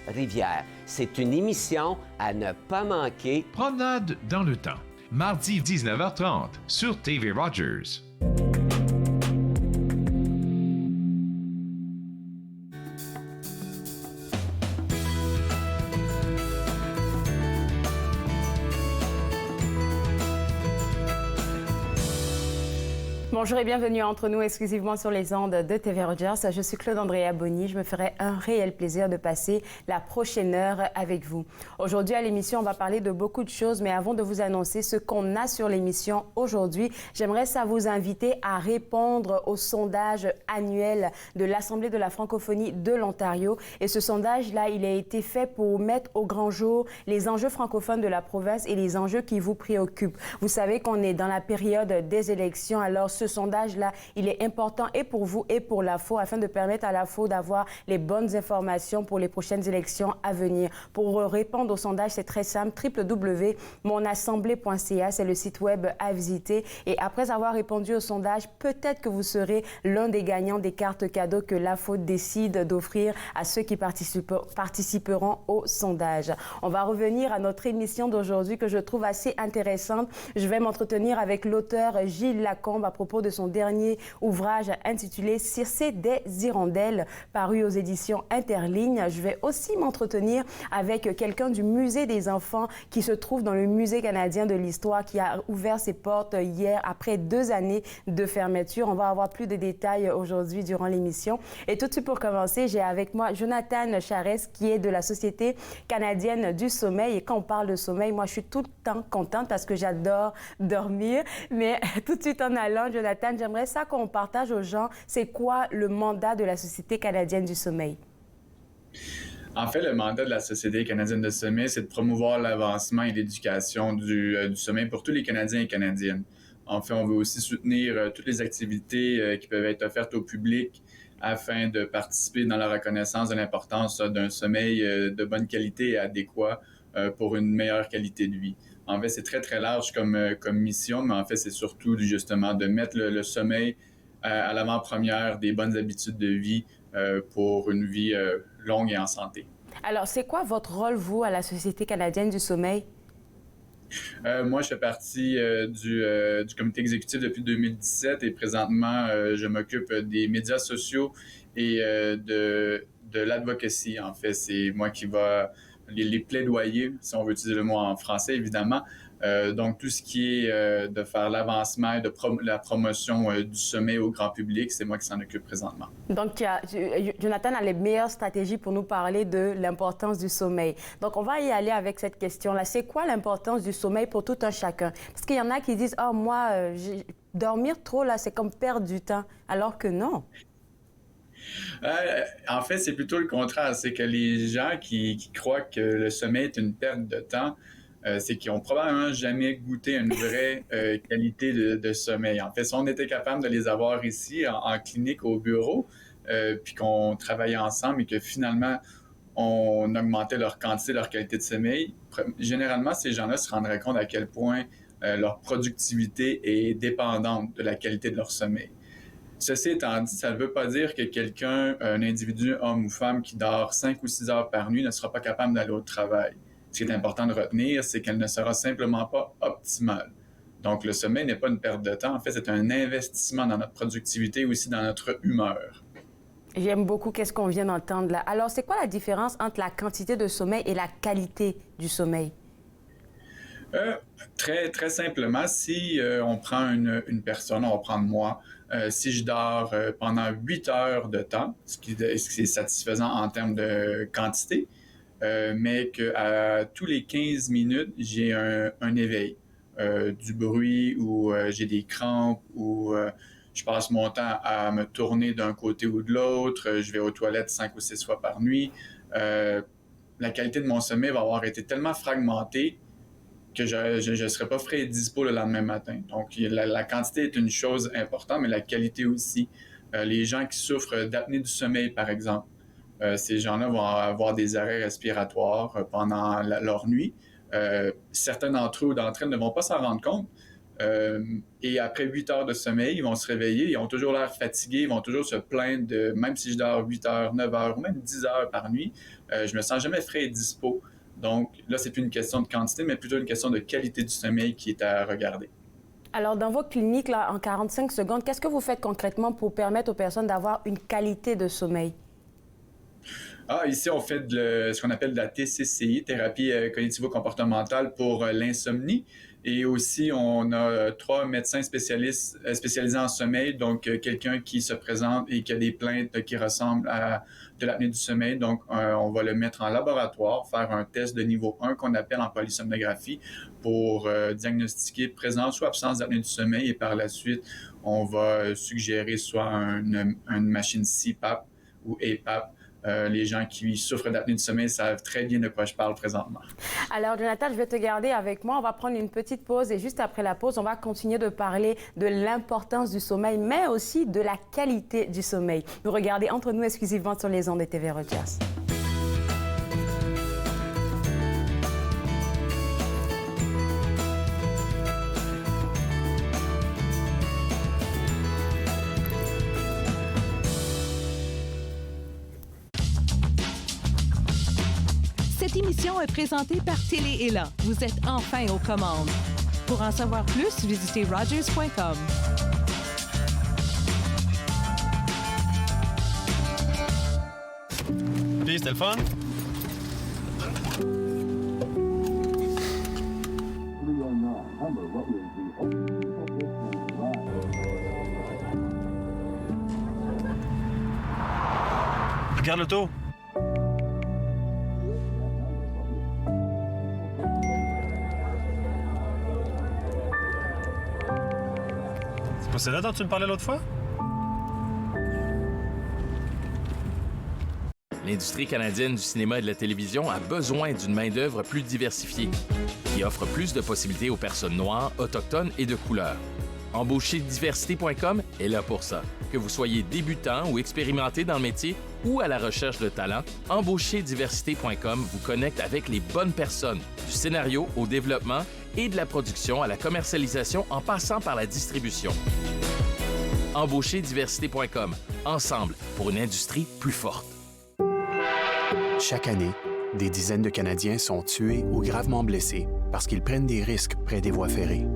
Rivière. C'est une émission à ne pas manquer. Promenade dans le temps, mardi 19h30 sur TV Rogers. Bonjour et bienvenue entre nous exclusivement sur les ondes de TV Rogers. Je suis Claude Andrea Bonny. Je me ferai un réel plaisir de passer la prochaine heure avec vous. Aujourd'hui à l'émission, on va parler de beaucoup de choses, mais avant de vous annoncer ce qu'on a sur l'émission aujourd'hui, j'aimerais ça vous inviter à répondre au sondage annuel de l'Assemblée de la francophonie de l'Ontario. Et ce sondage-là, il a été fait pour mettre au grand jour les enjeux francophones de la province et les enjeux qui vous préoccupent. Vous savez qu'on est dans la période des élections, alors ce sondage-là, il est important et pour vous et pour la FO afin de permettre à la FO d'avoir les bonnes informations pour les prochaines élections à venir. Pour répondre au sondage, c'est très simple, www.monassemblée.ca, c'est le site web à visiter. Et après avoir répondu au sondage, peut-être que vous serez l'un des gagnants des cartes cadeaux que la FO décide d'offrir à ceux qui participeront au sondage. On va revenir à notre émission d'aujourd'hui que je trouve assez intéressante. Je vais m'entretenir avec l'auteur Gilles Lacombe à propos de son dernier ouvrage intitulé Circé des Hirondelles, paru aux éditions Interlignes. Je vais aussi m'entretenir avec quelqu'un du Musée des enfants qui se trouve dans le Musée canadien de l'histoire qui a ouvert ses portes hier après 2 années de fermeture. On va avoir plus de détails aujourd'hui durant l'émission. Et tout de suite pour commencer, j'ai avec moi Jonathan Charest qui est de la Société canadienne du sommeil. Et quand on parle de sommeil, moi je suis tout le temps contente parce que j'adore dormir. Mais tout de suite en allant, Jonathan, j'aimerais ça qu'on partage aux gens, c'est quoi le mandat de la Société canadienne du sommeil? En fait, le mandat de la Société canadienne de sommeil, c'est de promouvoir l'avancement et l'éducation du sommeil pour tous les Canadiens et Canadiennes. En fait, on veut aussi soutenir toutes les activités qui peuvent être offertes au public afin de participer dans la reconnaissance de l'importance d'un sommeil de bonne qualité et adéquat pour une meilleure qualité de vie. En fait, c'est très, très large comme mission, mais en fait, c'est surtout justement de mettre le sommeil à l'avant-première des bonnes habitudes de vie pour une vie longue et en santé. Alors, c'est quoi votre rôle, vous, à la Société canadienne du sommeil? Moi, je fais partie du comité exécutif depuis 2017 et présentement, je m'occupe des médias sociaux et de l'advocacy. En fait, c'est moi qui va les plaidoyer, si on veut utiliser le mot en français, évidemment. Donc, tout ce qui est de faire l'avancement et de la promotion du sommeil au grand public, c'est moi qui s'en occupe présentement. Donc, Jonathan a les meilleures stratégies pour nous parler de l'importance du sommeil. Donc, on va y aller avec cette question-là. C'est quoi l'importance du sommeil pour tout un chacun? Parce qu'il y en a qui disent « Ah, moi, dormir trop, là, c'est comme perdre du temps. » Alors que non. En fait, c'est plutôt le contraire. C'est que les gens qui croient que le sommeil est une perte de temps, c'est qu'ils ont probablement jamais goûté une vraie qualité de sommeil. En fait, si on était capable de les avoir ici en clinique au bureau, puis qu'on travaillait ensemble et que finalement on augmentait leur quantité, leur qualité de sommeil, généralement ces gens-là se rendraient compte à quel point leur productivité est dépendante de la qualité de leur sommeil. Ceci étant dit, ça ne veut pas dire que quelqu'un, un individu, homme ou femme, qui dort 5 ou 6 heures par nuit ne sera pas capable d'aller au travail. Ce qui est important de retenir, c'est qu'elle ne sera simplement pas optimale. Donc, le sommeil n'est pas une perte de temps. En fait, c'est un investissement dans notre productivité et aussi dans notre humeur. J'aime beaucoup qu'est-ce qu'on vient d'entendre là. Alors, c'est quoi la différence entre la quantité de sommeil et la qualité du sommeil? Très, très simplement, si on prend une personne, on va prendre moi, si je dors pendant 8 heures de temps, ce qui est satisfaisant en termes de quantité, mais qu'à tous les 15 minutes, j'ai un éveil, du bruit ou j'ai des crampes ou je passe mon temps à me tourner d'un côté ou de l'autre, je vais aux toilettes 5 ou 6 fois par nuit. La qualité de mon sommeil va avoir été tellement fragmentée que je ne serai pas frais et dispo le lendemain matin. Donc, la quantité est une chose importante, mais la qualité aussi. Les gens qui souffrent d'apnée du sommeil, par exemple, ces gens-là vont avoir des arrêts respiratoires pendant leur nuit. Certains d'entre eux ou d'entre elles ne vont pas s'en rendre compte, Et après 8 heures de sommeil, ils vont se réveiller, ils ont toujours l'air fatigués, ils vont toujours se plaindre de, même si je dors 8 heures, 9 heures ou même 10 heures par nuit, je me sens jamais frais et dispo. Donc là, c'est plus une question de quantité, mais plutôt une question de qualité du sommeil qui est à regarder. Alors, dans vos cliniques, là, en 45 secondes, qu'est-ce que vous faites concrètement pour permettre aux personnes d'avoir une qualité de sommeil? Ici, on fait ce qu'on appelle de la TCCI, thérapie cognitivo-comportementale pour l'insomnie. Et aussi, on a 3 médecins spécialisés en sommeil, donc quelqu'un qui se présente et qui a des plaintes qui ressemblent à de l'apnée du sommeil. Donc, on va le mettre en laboratoire, faire un test de niveau 1 qu'on appelle en polysomnographie pour diagnostiquer présence ou absence d'apnée du sommeil. Et par la suite, on va suggérer soit une machine CPAP ou APAP. Les gens qui souffrent d'apnée du sommeil savent très bien de quoi je parle présentement. Alors, Jonathan, je vais te garder avec moi. On va prendre une petite pause et juste après la pause, on va continuer de parler de l'importance du sommeil, mais aussi de la qualité du sommeil. Vous regardez Entre nous exclusivement sur les ondes de TV Rogers. Cette émission est présentée par Télé Ella. Vous êtes enfin aux commandes. Pour en savoir plus, visitez Rogers.com. Puis, c'était le fun? Regarde l'auto. C'est là dont tu me parlais l'autre fois? L'industrie canadienne du cinéma et de la télévision a besoin d'une main-d'œuvre plus diversifiée, qui offre plus de possibilités aux personnes noires, autochtones et de couleur. Embaucherdiversité.com est là pour ça. Que vous soyez débutant ou expérimenté dans le métier ou à la recherche de talent, Embaucherdiversité.com vous connecte avec les bonnes personnes, du scénario au développement et de la production à la commercialisation en passant par la distribution. Embaucherdiversité.com. Ensemble pour une industrie plus forte. Chaque année, des dizaines de Canadiens sont tués ou gravement blessés parce qu'ils prennent des risques près des voies ferrées.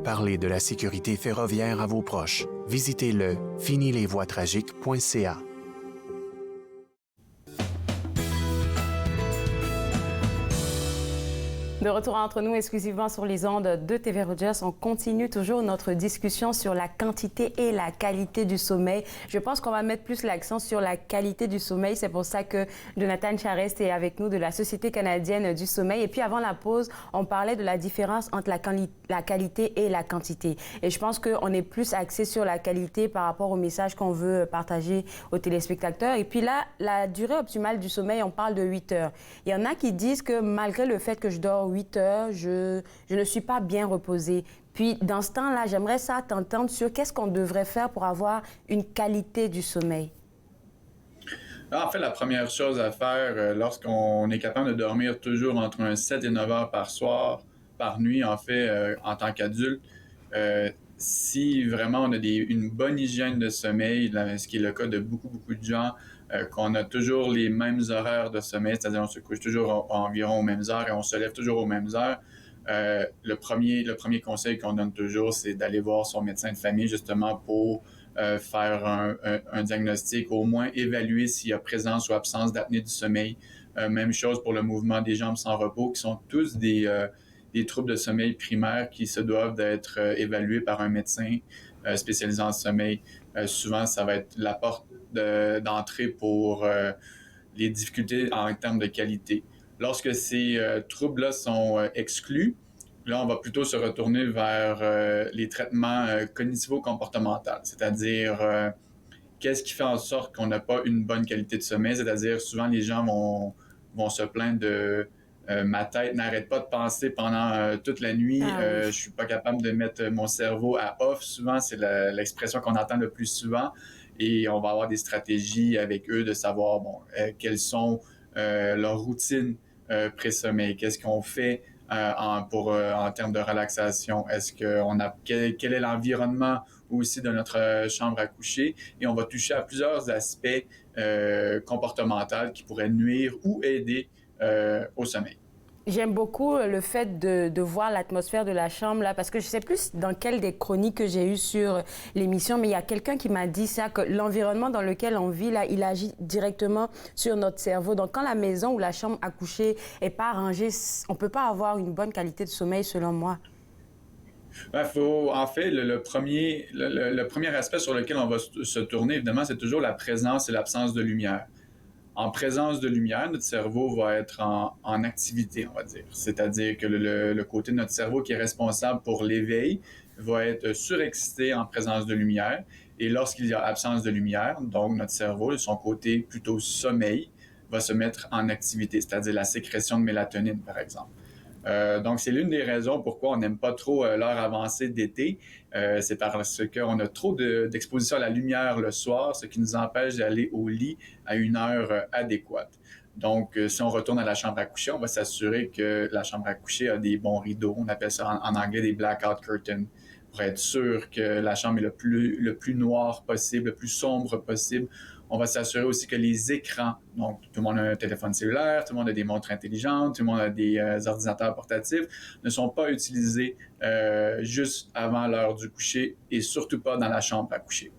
Parlez de la sécurité ferroviaire à vos proches. Visitez le finilesvoiestragiques.ca. De retour entre nous exclusivement sur les ondes de TV Rogers, on continue toujours notre discussion sur la quantité et la qualité du sommeil. Je pense qu'on va mettre plus l'accent sur la qualité du sommeil. C'est pour ça que Jonathan Charest est avec nous de la Société canadienne du sommeil. Et puis avant la pause, on parlait de la différence entre la qualité et la quantité. Et je pense qu'on est plus axé sur la qualité par rapport au message qu'on veut partager aux téléspectateurs. Et puis là, la durée optimale du sommeil, on parle de 8 heures. Il y en a qui disent que malgré le fait que je dors 8 heures, je ne suis pas bien reposée. Puis, dans ce temps-là, j'aimerais ça t'entendre sur qu'est-ce qu'on devrait faire pour avoir une qualité du sommeil. En fait, la première chose à faire lorsqu'on est capable de dormir toujours entre 7 et 9 heures par soir, par nuit, en fait, en tant qu'adulte, si vraiment on a une bonne hygiène de sommeil, ce qui est le cas de beaucoup de gens, qu'on a toujours les mêmes horaires de sommeil, c'est-à-dire on se couche toujours environ aux mêmes heures et on se lève toujours aux mêmes heures. Le premier conseil qu'on donne toujours, c'est d'aller voir son médecin de famille justement pour faire un diagnostic, au moins évaluer s'il y a présence ou absence d'apnée du sommeil. Même chose pour le mouvement des jambes sans repos, qui sont tous des troubles de sommeil primaires qui se doivent d'être évalués par un médecin spécialisé en sommeil. Souvent, ça va être la porte d'entrée pour les difficultés en termes de qualité. Lorsque ces troubles-là sont exclus, là, on va plutôt se retourner vers les traitements cognitivo-comportementaux, c'est-à-dire qu'est-ce qui fait en sorte qu'on n'a pas une bonne qualité de sommeil, c'est-à-dire souvent les gens vont se plaindre de ma tête n'arrête pas de penser pendant toute la nuit. Je suis pas capable de mettre mon cerveau à off. Souvent, c'est l'expression qu'on entend le plus souvent. Et on va avoir des stratégies avec eux de savoir quelles sont leurs routines pré-sommeil. Qu'est-ce qu'on fait en termes de relaxation. Quel est l'environnement aussi de notre chambre à coucher? Et on va toucher à plusieurs aspects comportementaux qui pourraient nuire ou aider au sommeil. J'aime beaucoup le fait de voir l'atmosphère de la chambre, là, parce que je sais plus dans quelle des chroniques que j'ai eues sur l'émission, mais il y a quelqu'un qui m'a dit ça, que l'environnement dans lequel on vit, là, il agit directement sur notre cerveau. Donc, quand la maison ou la chambre à coucher est pas rangée, on peut pas avoir une bonne qualité de sommeil, selon moi. En fait, le premier aspect sur lequel on va se tourner, évidemment, c'est toujours la présence et l'absence de lumière. En présence de lumière, notre cerveau va être en activité, on va dire. C'est-à-dire que le côté de notre cerveau qui est responsable pour l'éveil va être surexcité en présence de lumière. Et lorsqu'il y a absence de lumière, donc notre cerveau, de son côté plutôt sommeil, va se mettre en activité, c'est-à-dire la sécrétion de mélatonine, par exemple. Donc, c'est l'une des raisons pourquoi on n'aime pas trop l'heure avancée d'été. C'est parce qu'on a trop d'exposition à la lumière le soir, ce qui nous empêche d'aller au lit à une heure adéquate. Donc, si on retourne à la chambre à coucher, on va s'assurer que la chambre à coucher a des bons rideaux. On appelle ça en anglais des blackout curtains, pour être sûr que la chambre est le plus noir possible, le plus sombre possible. On va s'assurer aussi que les écrans, donc tout le monde a un téléphone cellulaire, tout le monde a des montres intelligentes, tout le monde a des ordinateurs portatifs, ne sont pas utilisés juste avant l'heure du coucher et surtout pas dans la chambre à coucher.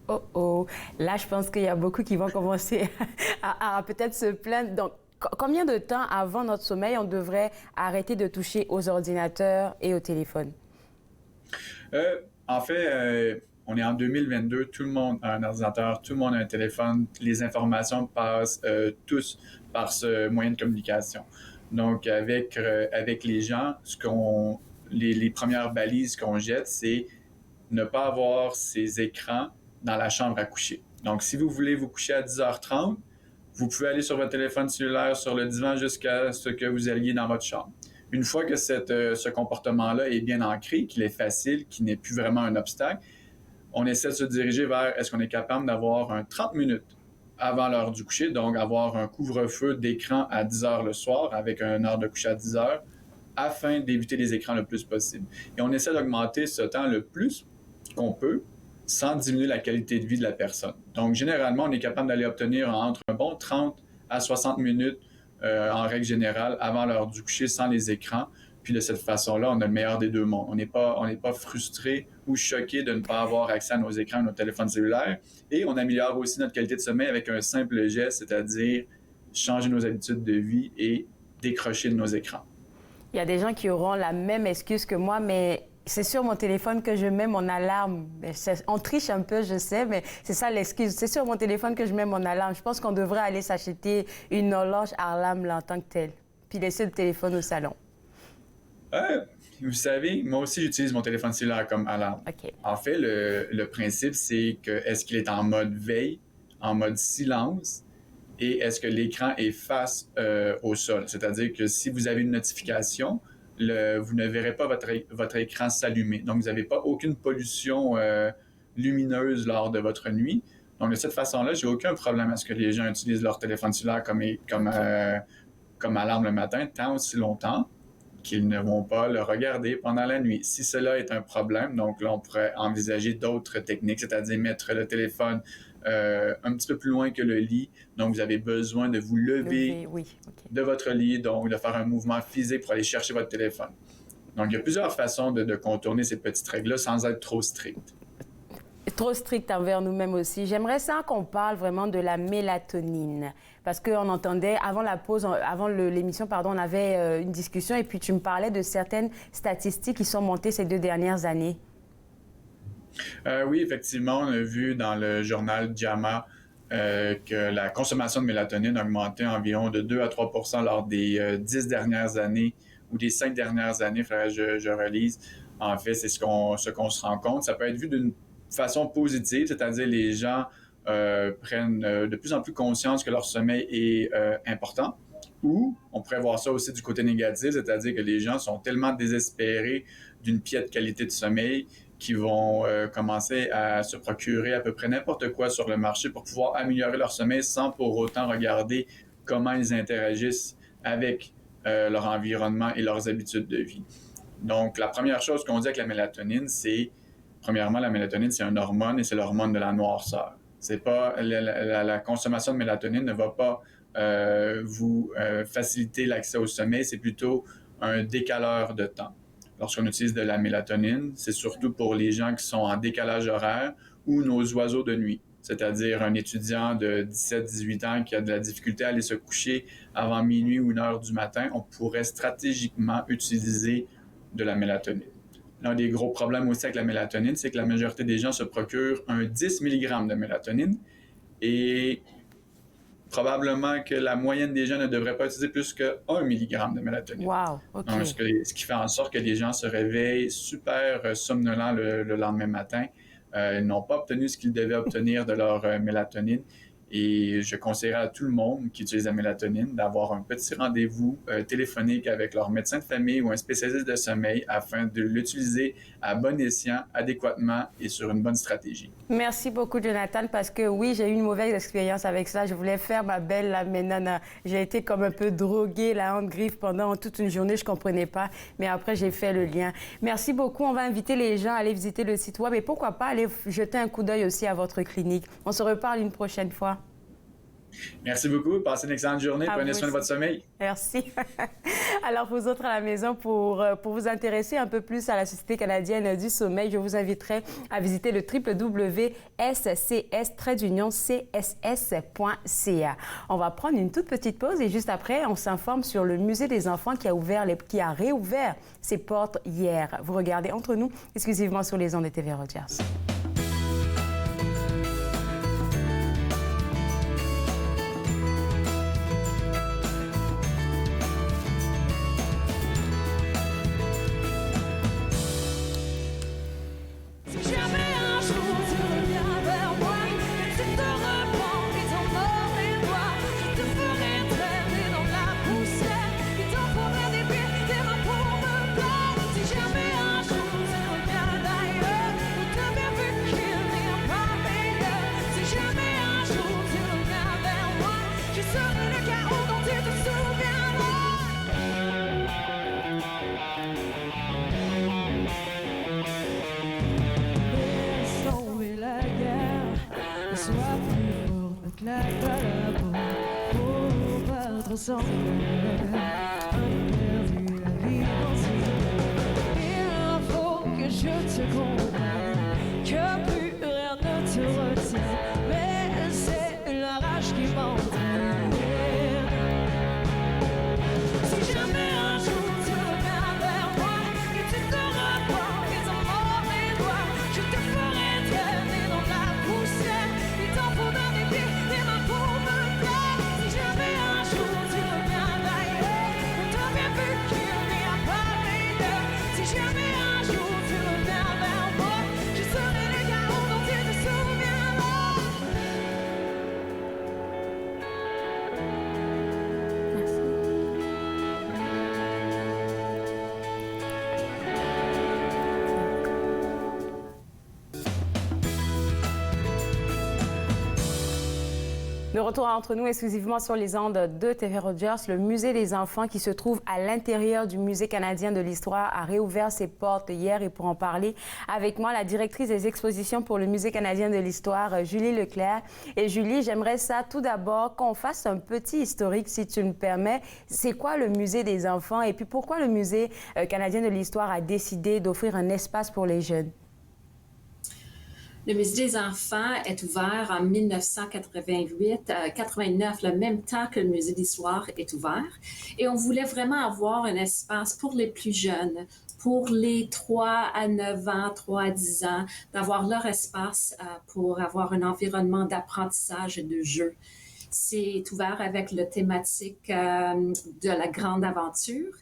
Oh oh, là je pense qu'il y a beaucoup qui vont commencer à peut-être se plaindre. Donc, combien de temps avant notre sommeil on devrait arrêter de toucher aux ordinateurs et au téléphone? En fait, on est en 2022, tout le monde a un ordinateur, tout le monde a un téléphone, les informations passent tous par ce moyen de communication. Donc, avec les gens, les premières balises qu'on jette, c'est ne pas avoir ces écrans dans la chambre à coucher. Donc, si vous voulez vous coucher à 10h30, vous pouvez aller sur votre téléphone cellulaire sur le divan jusqu'à ce que vous alliez dans votre chambre. Une fois que ce comportement-là est bien ancré, qu'il est facile, qu'il n'est plus vraiment un obstacle, on essaie de se diriger vers est-ce qu'on est capable d'avoir un 30 minutes avant l'heure du coucher, donc avoir un couvre-feu d'écran à 10 heures le soir avec une heure de coucher à 10 heures afin d'éviter les écrans le plus possible. Et on essaie d'augmenter ce temps le plus qu'on peut sans diminuer la qualité de vie de la personne. Donc, généralement, on est capable d'aller obtenir entre un bon 30 à 60 minutes en règle générale avant l'heure du coucher sans les écrans. Puis de cette façon-là, on a le meilleur des deux mondes. On n'est pas frustré ou choqué de ne pas avoir accès à nos écrans, à nos téléphones cellulaires. Et on améliore aussi notre qualité de sommeil avec un simple geste, c'est-à-dire changer nos habitudes de vie et décrocher de nos écrans. Il y a des gens qui auront la même excuse que moi, mais c'est sur mon téléphone que je mets mon alarme. On triche un peu, je sais, mais c'est ça l'excuse. C'est sur mon téléphone que je mets mon alarme. Je pense qu'on devrait aller s'acheter une horloge alarme là, en tant que telle, puis laisser le téléphone au salon. Vous savez, moi aussi, j'utilise mon téléphone cellulaire comme alarme. Okay. En fait, le principe, c'est que est-ce qu'il est en mode veille, en mode silence, et est-ce que l'écran est face au sol? C'est-à-dire que si vous avez une notification, vous ne verrez pas votre écran s'allumer. Donc, vous n'avez pas aucune pollution lumineuse lors de votre nuit. Donc, de cette façon-là, j'ai aucun problème à ce que les gens utilisent leur téléphone cellulaire comme alarme le matin, tant aussi longtemps qu'ils ne vont pas le regarder pendant la nuit. Si cela est un problème, donc là, on pourrait envisager d'autres techniques, c'est-à-dire mettre le téléphone un petit peu plus loin que le lit. Donc, vous avez besoin de vous lever de votre lit, donc de faire un mouvement physique pour aller chercher votre téléphone. Donc, il y a plusieurs façons de contourner ces petites règles-là sans être trop strict. Trop strict envers nous-mêmes aussi. J'aimerais ça qu'on parle vraiment de la mélatonine. Parce qu'on entendait, avant la pause, avant l'émission, on avait une discussion et puis tu me parlais de certaines statistiques qui sont montées ces 2 dernières années. Oui, effectivement, on a vu dans le journal JAMA que la consommation de mélatonine a augmenté environ de 2 à 3 % lors des 10 dernières années ou des 5 dernières années, il faudrait que je relise. En fait, c'est ce qu'on se rend compte. Ça peut être vu d'une façon positive, c'est-à-dire les gens prennent de plus en plus conscience que leur sommeil est important. Ou on pourrait voir ça aussi du côté négatif, c'est-à-dire que les gens sont tellement désespérés d'une piètre qualité de sommeil qu'ils vont commencer à se procurer à peu près n'importe quoi sur le marché pour pouvoir améliorer leur sommeil sans pour autant regarder comment ils interagissent avec leur environnement et leurs habitudes de vie. Donc, la première chose qu'on dit avec la mélatonine, c'est, premièrement, la mélatonine, c'est une hormone et c'est l'hormone de la noirceur. C'est pas, la consommation de mélatonine ne va pas vous faciliter l'accès au sommeil, c'est plutôt un décaleur de temps. Lorsqu'on utilise de la mélatonine, c'est surtout pour les gens qui sont en décalage horaire ou nos oiseaux de nuit, c'est-à-dire un étudiant de 17-18 ans qui a de la difficulté à aller se coucher avant minuit ou 1 heure du matin, on pourrait stratégiquement utiliser de la mélatonine. L'un des gros problèmes aussi avec la mélatonine, c'est que la majorité des gens se procurent un 10 mg de mélatonine et probablement que la moyenne des gens ne devrait pas utiliser plus que 1 mg de mélatonine. Wow, OK. Donc, ce qui fait en sorte que les gens se réveillent super somnolents le lendemain matin. Ils n'ont pas obtenu ce qu'ils devaient obtenir de leur mélatonine. Et je conseillerais à tout le monde qui utilise la mélatonine d'avoir un petit rendez-vous téléphonique avec leur médecin de famille ou un spécialiste de sommeil afin de l'utiliser à bon escient, adéquatement et sur une bonne stratégie. Merci beaucoup, Jonathan, parce que oui, j'ai eu une mauvaise expérience avec ça. Je voulais faire ma belle, là, mais non, j'ai été comme un peu droguée, la honte griffe pendant toute une journée. Je ne comprenais pas, mais après, j'ai fait le lien. Merci beaucoup. On va inviter les gens à aller visiter le site web et pourquoi pas aller jeter un coup d'œil aussi à votre clinique. On se reparle une prochaine fois. Merci beaucoup. Passez une excellente journée. Prenez soin de votre sommeil. Merci. Alors, vous autres à la maison, pour vous intéresser un peu plus à la Société canadienne du sommeil, je vous inviterai à visiter le www.scs-css.ca. On va prendre une toute petite pause et juste après, on s'informe sur le Musée des enfants qui a réouvert ses portes hier. Vous regardez Entre nous, exclusivement sur les ondes de TV Rogers. Il faut que je te comprenne, que plus rien ne te retient, mais c'est la rage qui m'entraîne. Si jamais un jour tu reviens vers moi, que tu te reprends et ton mort et toi, je te ferai traîner dans la poussière, il t'en faudra des pieds, des mains pour me plaire. Si jamais un jour tu reviens d'ailleurs, t'as bien vu qu'il n'y a pas meilleur. Si jamais un jour tu reviens vers moi, je serai le garant dont tu te souviendras. De retour entre nous exclusivement sur les ondes de TV Rogers, le Musée des enfants qui se trouve à l'intérieur du Musée canadien de l'histoire a réouvert ses portes hier et pour en parler avec moi, la directrice des expositions pour le Musée canadien de l'histoire, Julie Leclerc. Et Julie, j'aimerais ça tout d'abord qu'on fasse un petit historique, si tu me permets. C'est quoi le Musée des enfants et puis pourquoi le Musée canadien de l'histoire a décidé d'offrir un espace pour les jeunes? Le Musée des enfants est ouvert en 1988-89, le même temps que le Musée d'histoire est ouvert. Et on voulait vraiment avoir un espace pour les plus jeunes, pour les 3 à 9 ans, 3 à 10 ans, d'avoir leur espace pour avoir un environnement d'apprentissage et de jeu. C'est ouvert avec la thématique de la grande aventure.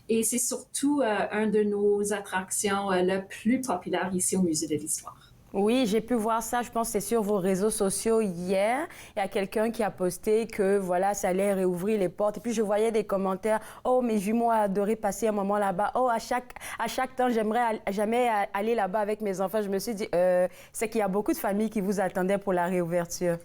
Et c'est surtout un de nos attractions le plus populaires ici au Musée de l'histoire. Oui, j'ai pu voir ça, je pense que c'est sur vos réseaux sociaux hier. Il y a quelqu'un qui a posté que voilà, ça allait réouvrir les portes. Et puis je voyais des commentaires. Oh, mes jumeaux adoraient passer un moment là-bas. Oh, à chaque temps, j'aimerais jamais aller là-bas avec mes enfants. Je me suis dit, c'est qu'il y a beaucoup de familles qui vous attendaient pour la réouverture.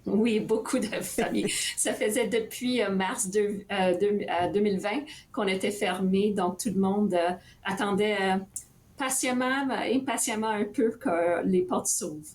Oui, beaucoup de familles. Ça faisait depuis mars 2020 qu'on était fermé, donc tout le monde attendait impatiemment un peu que les portes s'ouvrent.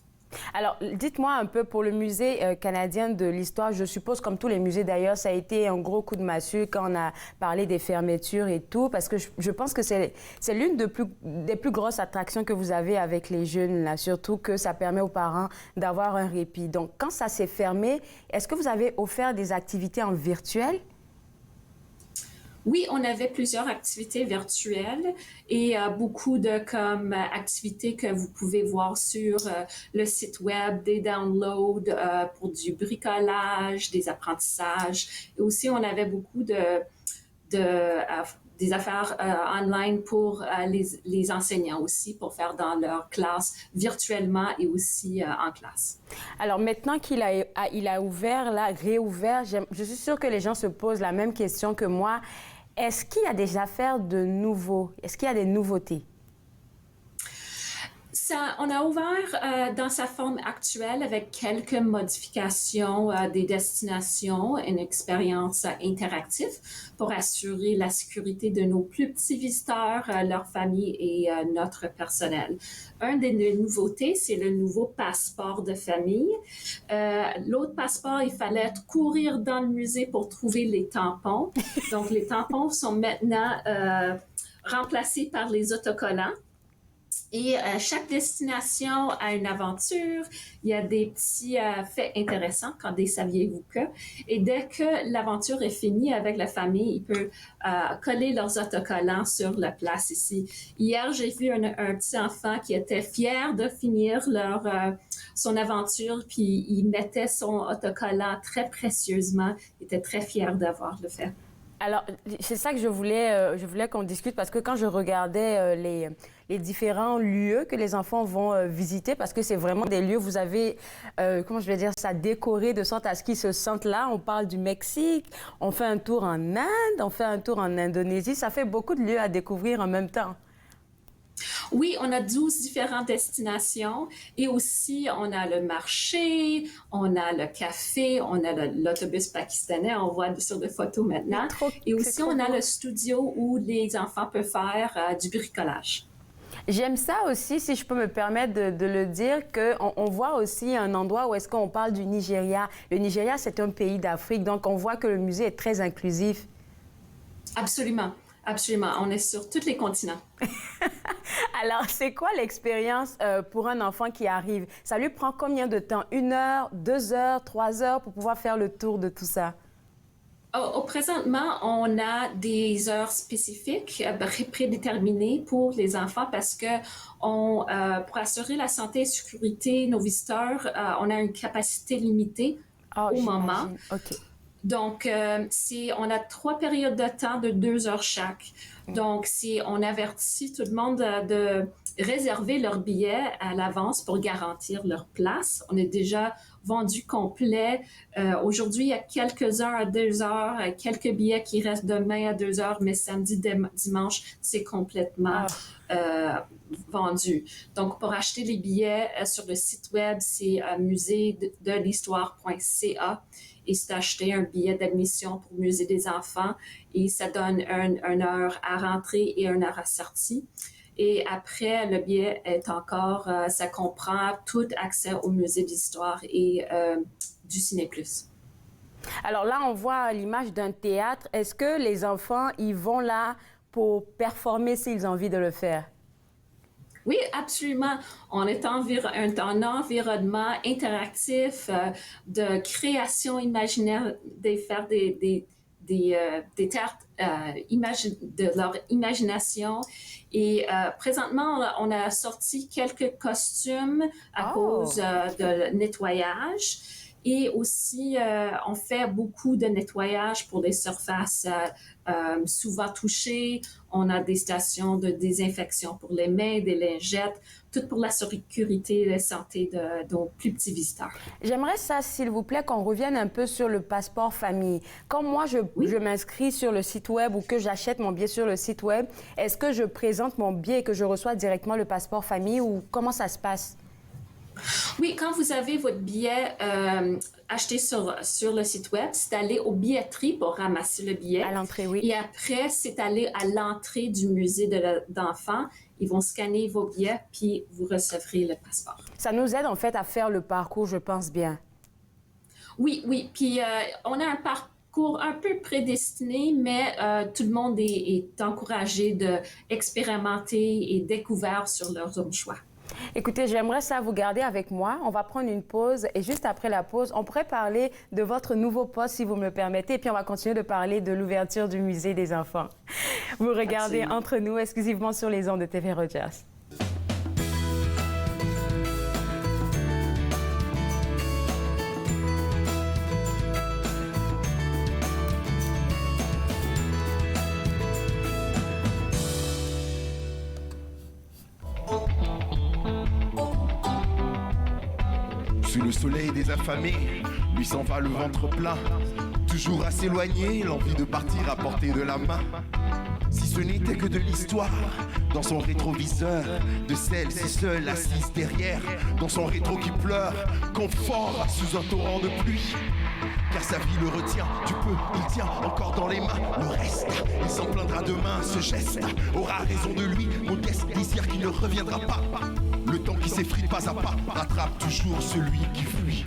Alors, dites-moi un peu, pour le musée canadien de l'histoire, je suppose, comme tous les musées d'ailleurs, ça a été un gros coup de massue quand on a parlé des fermetures et tout, parce que je pense que c'est l'une des plus grosses attractions que vous avez avec les jeunes, là, surtout que ça permet aux parents d'avoir un répit. Donc, quand ça s'est fermé, est-ce que vous avez offert des activités en virtuel? Oui, on avait plusieurs activités virtuelles et beaucoup de activités que vous pouvez voir sur le site web, des downloads pour du bricolage, des apprentissages. Et aussi, on avait beaucoup des affaires online pour les enseignants aussi, pour faire dans leur classe virtuellement et aussi en classe. Alors maintenant qu'il a ouvert, là, réouvert, je suis sûre que les gens se posent la même question que moi. Est-ce qu'il y a des affaires de nouveau? Est-ce qu'il y a des nouveautés? On a ouvert dans sa forme actuelle avec quelques modifications des destinations, une expérience interactive pour assurer la sécurité de nos plus petits visiteurs, leurs familles et notre personnel. Un des nouveautés, c'est le nouveau passeport de famille. L'autre passeport, il fallait courir dans le musée pour trouver les tampons. Donc, les tampons sont maintenant remplacés par les autocollants. Et chaque destination a une aventure. Il y a des petits faits intéressants, quand des saviez-vous que. Et dès que l'aventure est finie avec la famille, ils peuvent coller leurs autocollants sur la place ici. Hier, j'ai vu un petit enfant qui était fier de finir son aventure, puis il mettait son autocollant très précieusement. Il était très fier d'avoir le fait. Alors, c'est ça que je voulais qu'on discute, parce que quand je regardais les différents lieux que les enfants vont visiter, parce que c'est vraiment des lieux, vous avez, comment je vais dire ça, décoré de sorte à ce qu'ils se sentent là. On parle du Mexique, on fait un tour en Inde, on fait un tour en Indonésie. Ça fait beaucoup de lieux à découvrir en même temps. Oui, on a 12 différentes destinations et aussi on a le marché, on a le café, on a l'autobus pakistanais, on voit sur des photos maintenant. Et aussi on a le studio où les enfants peuvent faire du bricolage. J'aime ça aussi, si je peux me permettre de le dire, qu'on voit aussi un endroit où est-ce qu'on parle du Nigeria. Le Nigeria, c'est un pays d'Afrique, donc on voit que le musée est très inclusif. Absolument. Absolument. On est sur tous les continents. Alors, c'est quoi l'expérience pour un enfant qui arrive? Ça lui prend combien de temps? 1 heure, 2 heures, 3 heures pour pouvoir faire le tour de tout ça? Présentement, on a des heures spécifiques prédéterminées pour les enfants parce que pour assurer la santé et la sécurité de nos visiteurs, on a une capacité limitée au moment. OK. Donc, on a 3 périodes de temps de 2 heures chaque. Donc, on avertit tout le monde de réserver leur billet à l'avance pour garantir leur place. On est déjà vendu complet. Aujourd'hui, il y a quelques heures à 2 heures, quelques billets qui restent demain à 2 heures, mais samedi, dimanche, c'est complètement vendu. Donc, pour acheter les billets sur le site web, c'est muséedelhistoire.ca. Et c'est acheter un billet d'admission pour le musée des enfants et ça donne une heure à rentrer et 1 heure à sortie. Et après, le billet est encore, ça comprend tout accès au musée d'histoire et du Ciné+. Alors là, on voit l'image d'un théâtre. Est-ce que les enfants, ils vont là pour performer s'ils ont envie de le faire? Oui, absolument. On est en environnement interactif de création imaginaire, de faire des théâtres de leur imagination. Et présentement, on a sorti quelques costumes à cause de nettoyage. Et aussi, on fait beaucoup de nettoyage pour les surfaces souvent touchées. On a des stations de désinfection pour les mains, des lingettes, tout pour la sécurité et la santé de nos plus petits visiteurs. J'aimerais ça, s'il vous plaît, qu'on revienne un peu sur le passeport famille. Quand moi, je m'inscris sur le site web ou que j'achète mon billet sur le site web, est-ce que je présente mon billet et que je reçois directement le passeport famille ou comment ça se passe? Oui, quand vous avez votre billet acheté sur le site web, c'est aller aux billetteries pour ramasser le billet. À l'entrée, oui. Et après, c'est aller à l'entrée du musée d'enfants. Ils vont scanner vos billets, puis vous recevrez le passeport. Ça nous aide en fait à faire le parcours, je pense bien. Oui, oui. Puis on a un parcours un peu prédestiné, mais tout le monde est encouragé d'expérimenter et découvrir sur leur zone choix. Écoutez, j'aimerais ça vous garder avec moi. On va prendre une pause et juste après la pause, on pourrait parler de votre nouveau poste, si vous me le permettez, et puis on va continuer de parler de l'ouverture du musée des enfants. Vous regardez Absolument. Entre nous exclusivement sur les ondes de TV Rogers. Sous le soleil des affamés, lui s'en va le ventre plein. Toujours à s'éloigner, l'envie de partir à portée de la main. Si ce n'était que de l'histoire, dans son rétroviseur, de celle si seule assise derrière, dans son rétro qui pleure, confort sous un torrent de pluie. Car sa vie le retient, tu peux, il tient encore dans les mains le reste. Il s'en plaindra demain, ce geste aura raison de lui, modeste désir qui ne reviendra pas. Le temps qui s'effrite pas à pas, rattrape toujours celui qui fuit.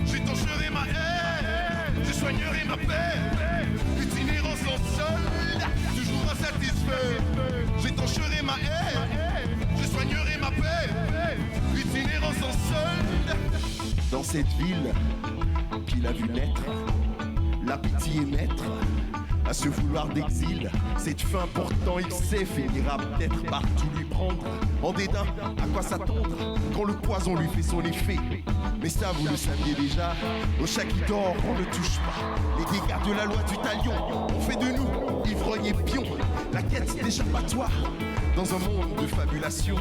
J'étancherai ma haine, je soignerai ma paix, itinérant sans solde, toujours insatisfait. J'étancherai ma haine, je soignerai ma paix, itinérant sans solde. Dans cette ville qu'il a vu naître, la pitié est maître. À ce vouloir d'exil, cette fin pourtant il sait finira peut-être par tout lui prendre. En dédain, à quoi s'attendre quand le poison lui fait son effet? Mais ça vous le saviez déjà, au chat qui dort on ne touche pas. Les dégâts de la loi du talion ont fait de nous ivrognes et pions. La quête d'échappatoire dans un monde de fabulation,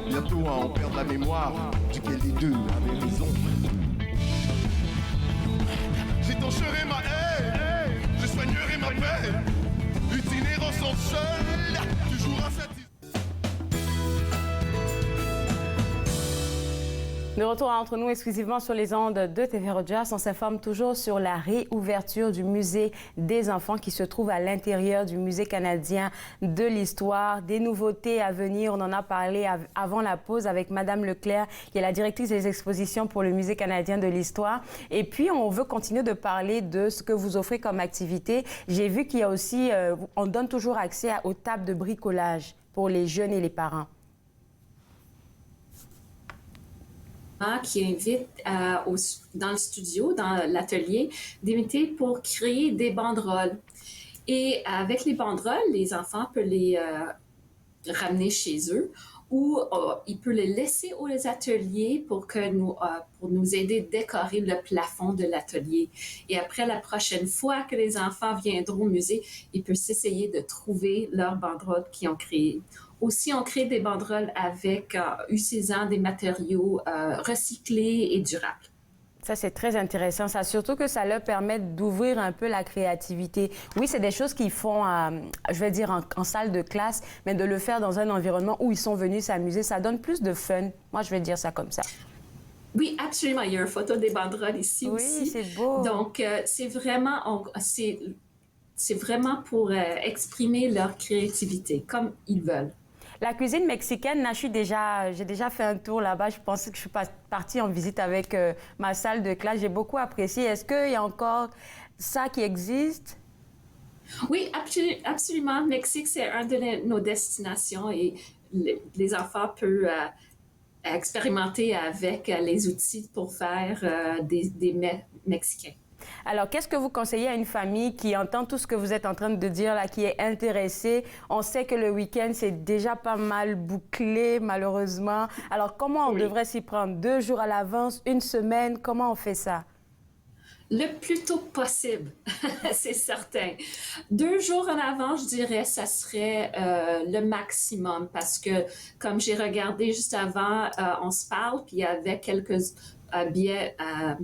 bientôt à en perdre la mémoire duquel des deux avait raison. J'étancherai ma haine, je soignerai ma peine, itinérant sans seul, toujours insatisfait. De retour entre nous exclusivement sur les ondes de TV Rogers, on s'informe toujours sur la réouverture du musée des enfants qui se trouve à l'intérieur du musée canadien de l'histoire. Des nouveautés à venir, on en a parlé avant la pause avec Madame Leclerc, qui est la directrice des expositions pour le musée canadien de l'histoire. Et puis, on veut continuer de parler de ce que vous offrez comme activité. J'ai vu qu'il y a aussi, on donne toujours accès aux tables de bricolage pour les jeunes et les parents. Qui invite dans le studio, dans l'atelier, d'imiter pour créer des banderoles. Et avec les banderoles, les enfants peuvent les ramener chez eux ou ils peuvent les laisser aux ateliers pour nous aider à décorer le plafond de l'atelier. Et après, la prochaine fois que les enfants viendront au musée, ils peuvent s'essayer de trouver leurs banderoles qu'ils ont créées. Aussi, on crée des banderoles avec utilisant des matériaux recyclés et durables. Ça, c'est très intéressant, ça. Surtout que ça leur permet d'ouvrir un peu la créativité. Oui, c'est des choses qu'ils font, je vais dire, en salle de classe, mais de le faire dans un environnement où ils sont venus s'amuser, ça donne plus de fun. Moi, je vais dire ça comme ça. Oui, absolument. Il y a une photo des banderoles ici aussi. Oui, c'est beau. Donc, c'est vraiment pour exprimer leur créativité, comme ils veulent. La cuisine mexicaine, j'ai déjà fait un tour là-bas. Je pensais que je suis partie en visite avec ma salle de classe. J'ai beaucoup apprécié. Est-ce qu'il y a encore ça qui existe? Oui, absolument. Le Mexique, c'est une de nos destinations et les enfants peuvent expérimenter avec les outils pour faire des mets mexicains. Alors, qu'est-ce que vous conseillez à une famille qui entend tout ce que vous êtes en train de dire là, qui est intéressée? On sait que le week-end, c'est déjà pas mal bouclé, malheureusement. Alors, comment on devrait s'y prendre? 2 jours à l'avance, 1 semaine? Comment on fait ça? Le plus tôt possible, c'est certain. 2 jours en avant, je dirais, ça serait le maximum parce que, comme j'ai regardé juste avant, on se parle, puis il y avait quelques billets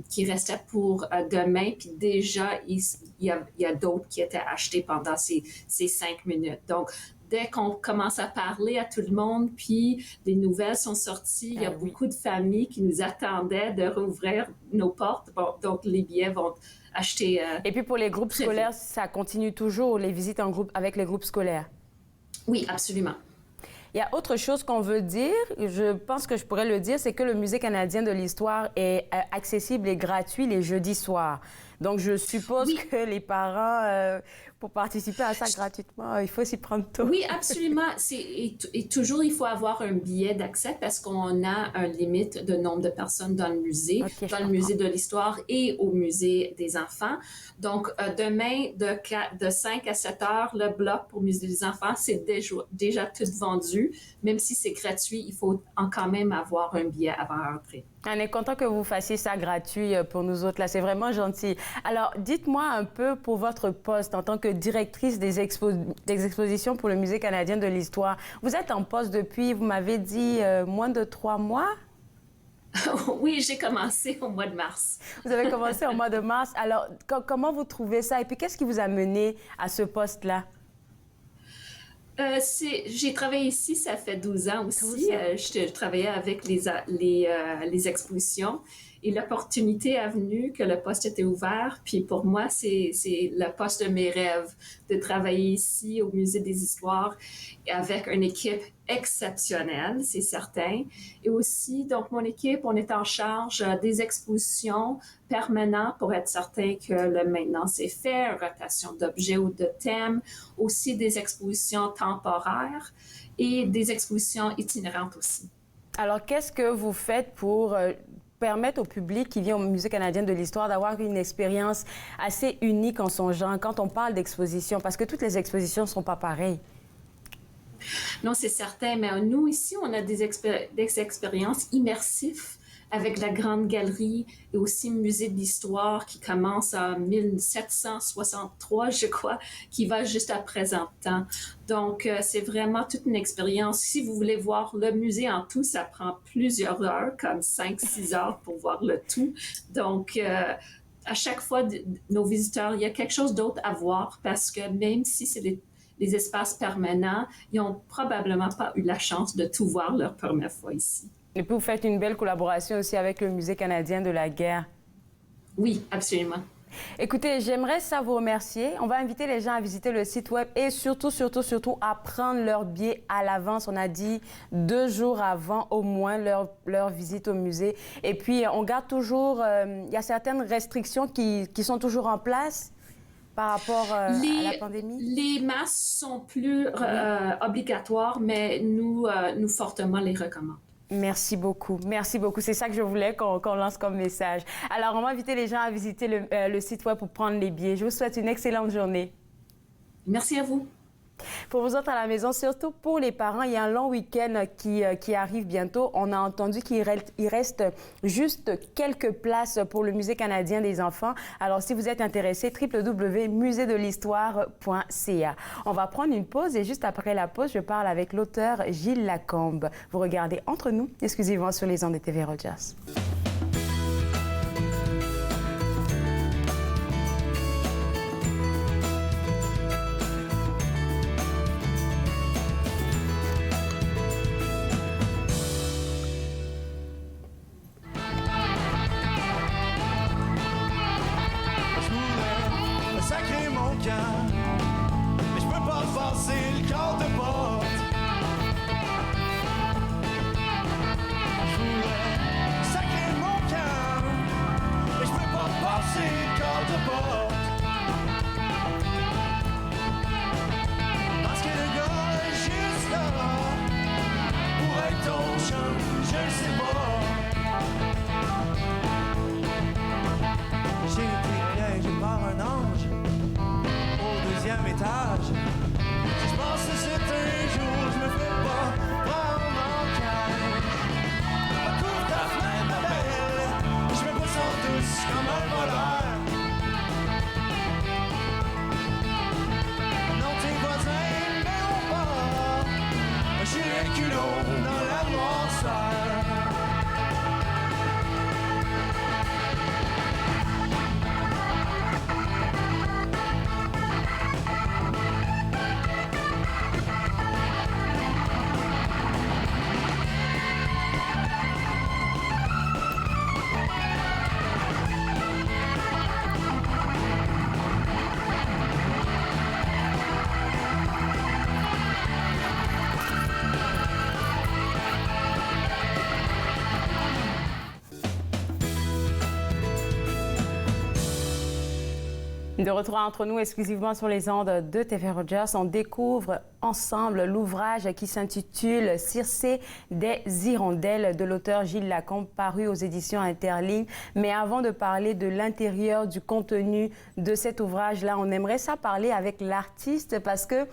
qui restaient pour demain, puis déjà, il y a d'autres qui étaient achetés pendant ces 5 minutes. Donc, dès qu'on commence à parler à tout le monde, puis les nouvelles sont sorties, il y a beaucoup de familles qui nous attendaient de rouvrir nos portes. Bon, donc, les billets vont acheter... Et puis, pour les groupes scolaires, ça continue toujours, les visites en groupe avec les groupes scolaires? Oui, absolument. Il y a autre chose qu'on veut dire, je pense que je pourrais le dire, c'est que le Musée canadien de l'histoire est accessible et gratuit les jeudis soirs. Donc, je suppose que les parents, pour participer à ça gratuitement, il faut s'y prendre tôt. Oui, absolument. Et toujours, il faut avoir un billet d'accès parce qu'on a un limite de nombre de personnes dans le musée, dans le musée de l'histoire et au musée des enfants. Donc, demain, de 5 à 7 heures, le bloc pour le musée des enfants, c'est déjà tout vendu. Même si c'est gratuit, il faut quand même avoir un billet avant l'entrée. On est content que vous fassiez ça gratuit pour nous autres. Là, c'est vraiment gentil. Alors, dites-moi un peu pour votre poste en tant que directrice des expositions pour le Musée canadien de l'histoire. Vous êtes en poste depuis, vous m'avez dit, moins de 3 mois? Oui, j'ai commencé au mois de mars. Vous avez commencé au mois de mars. Alors, comment vous trouvez ça? Et puis, qu'est-ce qui vous a mené à ce poste-là? J'ai travaillé ici, ça fait 12 ans aussi. Je travaillais avec les expositions et l'opportunité est venue que le poste était ouvert. Puis pour moi, c'est le poste de mes rêves de travailler ici au Musée des Histoires avec une équipe exceptionnelle, c'est certain. Et aussi, donc, mon équipe, on est en charge des expositions permanentes pour être certain que le maintenance est fait, rotation d'objets ou de thèmes, aussi des expositions temporaires et des expositions itinérantes aussi. Alors, qu'est-ce que vous faites pour permettre au public qui vient au Musée canadien de l'histoire d'avoir une expérience assez unique en son genre quand on parle d'exposition? Parce que toutes les expositions ne sont pas pareilles. Non, c'est certain, mais nous, ici, on a des expériences immersives avec la Grande Galerie et aussi le Musée de l'Histoire qui commence en 1763, je crois, qui va juste à présent temps. Donc, c'est vraiment toute une expérience. Si vous voulez voir le musée en tout, ça prend plusieurs heures, comme 5-6 heures pour voir le tout. Donc, à chaque fois, nos visiteurs, il y a quelque chose d'autre à voir parce que même si c'est les espaces permanents, ils n'ont probablement pas eu la chance de tout voir leur première fois ici. Et puis, vous faites une belle collaboration aussi avec le Musée canadien de la guerre. Oui, absolument. Écoutez, j'aimerais ça vous remercier. On va inviter les gens à visiter le site web et surtout à prendre leur billet à l'avance. On a dit 2 jours avant au moins leur visite au musée. Et puis, on garde toujours... il y a certaines restrictions qui sont toujours en place par rapport à la pandémie? Les masques sont plus obligatoires, mais nous fortement les recommandons. Merci beaucoup. Merci beaucoup. C'est ça que je voulais qu'on lance comme message. Alors, on va inviter les gens à visiter le site web pour prendre les billets. Je vous souhaite une excellente journée. Merci à vous. Pour vous autres à la maison, surtout pour les parents, il y a un long week-end qui arrive bientôt. On a entendu qu'il reste juste quelques places pour le Musée canadien des enfants. Alors, si vous êtes intéressé, www.museedelhistoire.ca. On va prendre une pause et juste après la pause, je parle avec l'auteur Gilles Lacombe. Vous regardez Entre nous, exclusivement sur les ondes de TV Rogers. Sacré mon camp, mais je peux pas passer le quart de porte. Je voulais sacrer mon camp, mais je peux pas passer le quart de porte. Parce que le gars est juste là pour être ton chum, je le sais pas. J'ai été piégé par un ange au 2e étage. Si je pense que c'est un jour, je me fais pas prendre en cage. Couvre ta fenêtre, ma belle, je me pousse en douce comme un voleur. Non, tes voisins n'aiment pas. J'ai un culot dans la noirceur. De retour entre nous exclusivement sur les ondes de TV Rogers, on découvre ensemble l'ouvrage qui s'intitule Circé des hirondelles de l'auteur Gilles Lacombe, paru aux éditions Interligne. Mais avant de parler de l'intérieur, du contenu de cet ouvrage-là, on aimerait ça parler avec l'artiste parce que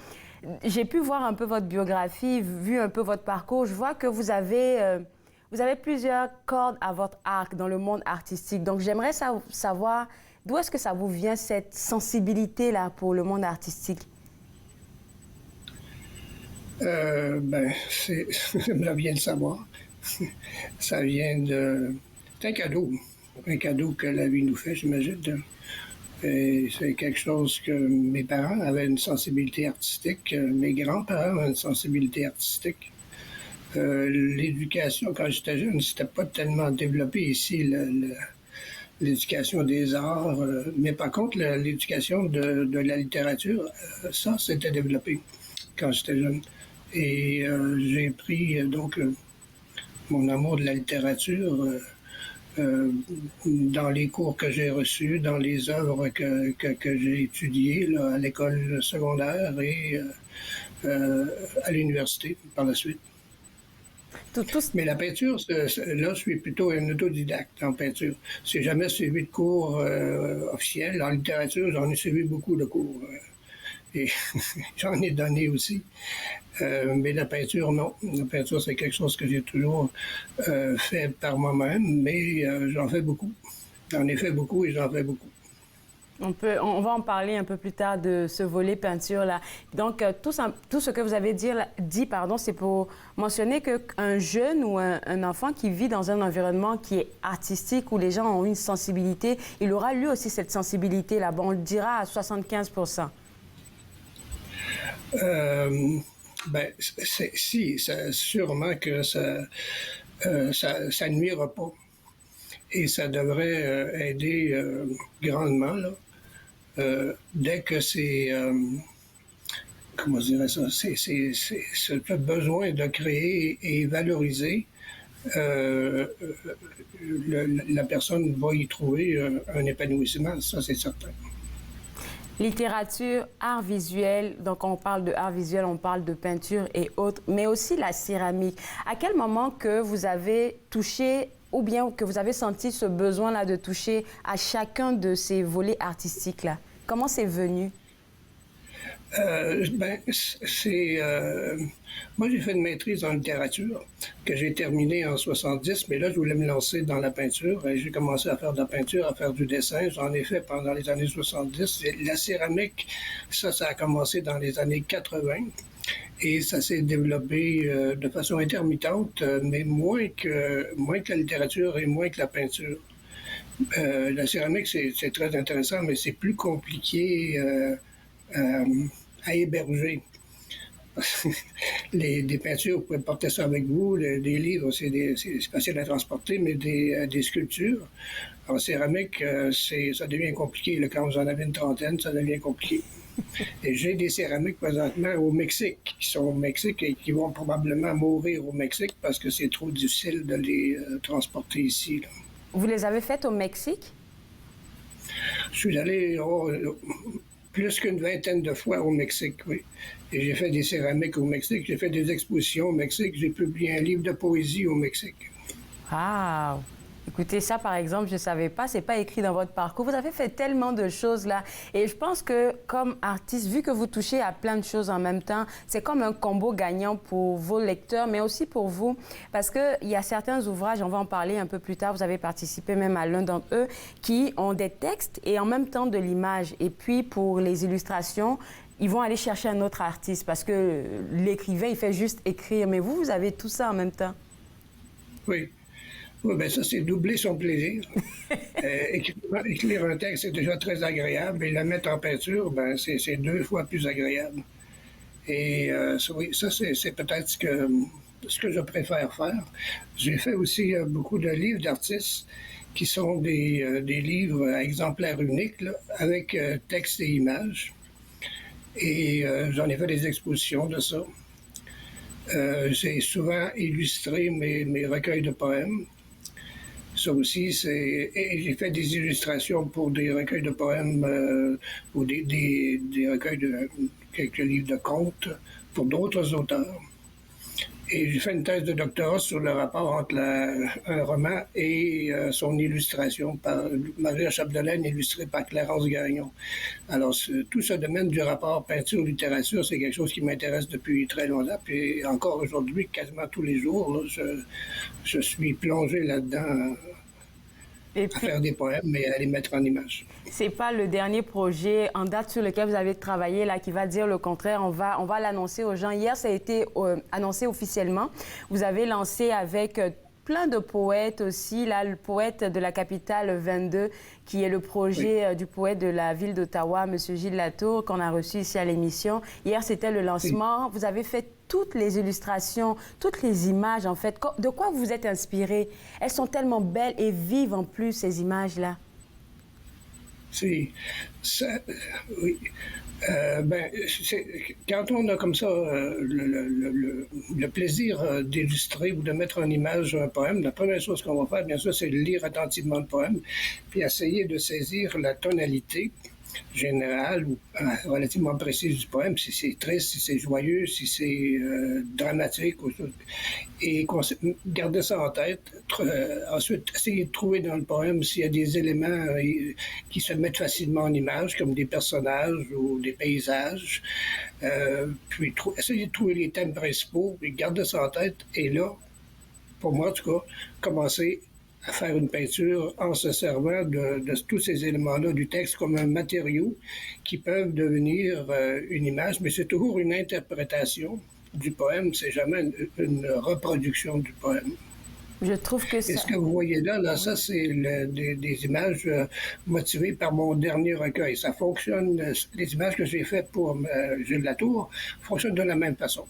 j'ai pu voir un peu votre biographie, vu un peu votre parcours. Je vois que vous avez plusieurs cordes à votre arc dans le monde artistique. Donc j'aimerais savoir d'où est-ce que ça vous vient, cette sensibilité-là pour le monde artistique? Ça me vient de savoir. Ça vient de... C'est un cadeau que la vie nous fait, j'imagine. Et c'est quelque chose que mes parents avaient une sensibilité artistique, mes grands-parents avaient une sensibilité artistique. L'éducation, quand j'étais jeune, c'était pas tellement développé ici, l'éducation des arts, mais par contre, l'éducation de la littérature, ça, c'était développé quand j'étais jeune. Et j'ai pris donc mon amour de la littérature dans les cours que j'ai reçus, dans les œuvres que j'ai étudiées là, à l'école secondaire et à l'université par la suite. Mais la peinture, là, je suis plutôt un autodidacte en peinture. J'ai jamais suivi de cours officiels. En littérature, j'en ai suivi beaucoup de cours. Et j'en ai donné aussi. Mais la peinture, non. La peinture, c'est quelque chose que j'ai toujours fait par moi-même, mais j'en fais beaucoup. J'en ai fait beaucoup et j'en fais beaucoup. On va en parler un peu plus tard de ce volet peinture-là. Donc, tout ce que vous avez dit, c'est pour mentionner qu'un jeune ou un enfant qui vit dans un environnement qui est artistique, où les gens ont une sensibilité, il aura lui aussi cette sensibilité-là. Bon, on le dira à 75 %. Sûrement que ça nuira pas. Et ça devrait aider grandement, là. Dès que c'est... comment dirais ça? C'est ce besoin de créer et valoriser, la personne va y trouver un épanouissement, ça c'est certain. Littérature, art visuel, donc on parle de art visuel, on parle de peinture et autres, mais aussi la céramique. À quel moment que vous avez touché ou bien que vous avez senti ce besoin-là de toucher à chacun de ces volets artistiques-là? Comment c'est venu? Moi, j'ai fait une maîtrise en littérature que j'ai terminée en 70, mais là, je voulais me lancer dans la peinture et j'ai commencé à faire de la peinture, à faire du dessin. J'en ai fait pendant les années 70. Et la céramique, ça a commencé dans les années 80 et ça s'est développé de façon intermittente, mais moins que la littérature et moins que la peinture. La céramique, c'est très intéressant, mais c'est plus compliqué à héberger. Des peintures, vous pouvez porter ça avec vous. Des livres, c'est facile à transporter, mais des sculptures, en céramique, ça devient compliqué. Là, quand vous en avez une trentaine, ça devient compliqué. Et j'ai des céramiques présentement au Mexique, qui sont au Mexique et qui vont probablement mourir au Mexique parce que c'est trop difficile de les transporter ici, là. Vous les avez faites au Mexique? Je suis allé plus qu'une vingtaine de fois au Mexique, oui. Et j'ai fait des céramiques au Mexique, j'ai fait des expositions au Mexique, j'ai publié un livre de poésie au Mexique. Wow! Écoutez, ça, par exemple, je ne savais pas, c'est pas écrit dans votre parcours. Vous avez fait tellement de choses là. Et je pense que, comme artiste, vu que vous touchez à plein de choses en même temps, c'est comme un combo gagnant pour vos lecteurs, mais aussi pour vous. Parce qu'il y a certains ouvrages, on va en parler un peu plus tard, vous avez participé même à l'un d'entre eux, qui ont des textes et en même temps de l'image. Et puis, pour les illustrations, ils vont aller chercher un autre artiste parce que l'écrivain, il fait juste écrire. Mais vous avez tout ça en même temps. Oui. Oui, bien ça, c'est doubler son plaisir. Écrire un texte, c'est déjà très agréable, et le mettre en peinture, ben, c'est 2 fois plus agréable. Et oui, ça, c'est peut-être ce que je préfère faire. J'ai fait aussi beaucoup de livres d'artistes qui sont des livres à exemplaires uniques, là, avec texte et images. Et j'en ai fait des expositions de ça. J'ai souvent illustré mes recueils de poèmes. Ça aussi, et j'ai fait des illustrations pour des recueils de poèmes ou des recueils de quelques livres de contes pour d'autres auteurs. Et j'ai fait une thèse de doctorat sur le rapport entre un roman et son illustration par Maria Chapdelaine, illustrée par Clarence Gagnon. Alors, tout ce domaine du rapport peinture-littérature, c'est quelque chose qui m'intéresse depuis très longtemps. Puis encore aujourd'hui, quasiment tous les jours, là, je suis plongé là-dedans à faire des poèmes et à les mettre en image. C'est pas le dernier projet en date sur lequel vous avez travaillé là qui va dire le contraire. On va l'annoncer aux gens. Hier, ça a été annoncé officiellement. Vous avez lancé avec plein de poètes aussi, là, le poète de la capitale 22, qui est le projet du poète de la ville d'Ottawa, M. Gilles Latour, qu'on a reçu ici à l'émission. Hier, c'était le lancement. Vous avez fait toutes les illustrations, toutes les images, en fait. De quoi vous êtes inspiré? Elles sont tellement belles et vives, en plus, ces images-là. Oui. Quand on a comme ça le plaisir d'illustrer ou de mettre en image un poème, la première chose qu'on va faire, bien sûr, c'est lire attentivement le poème, puis essayer de saisir la tonalité générale ou relativement précise du poème, si c'est triste, si c'est joyeux, si c'est dramatique, et garder ça en tête. Ensuite, essayer de trouver dans le poème s'il y a des éléments qui se mettent facilement en image, comme des personnages ou des paysages. Puis essayer de trouver les thèmes principaux, et garder ça en tête. Et là, pour moi en tout cas, commencer à faire une peinture en se servant de tous ces éléments-là du texte comme un matériau qui peuvent devenir une image, mais c'est toujours une interprétation du poème, c'est jamais une reproduction du poème. Je trouve que ça... Et ce que vous voyez là ça, c'est des images motivées par mon dernier recueil. Ça fonctionne, les images que j'ai faites pour Gilles Latour fonctionnent de la même façon.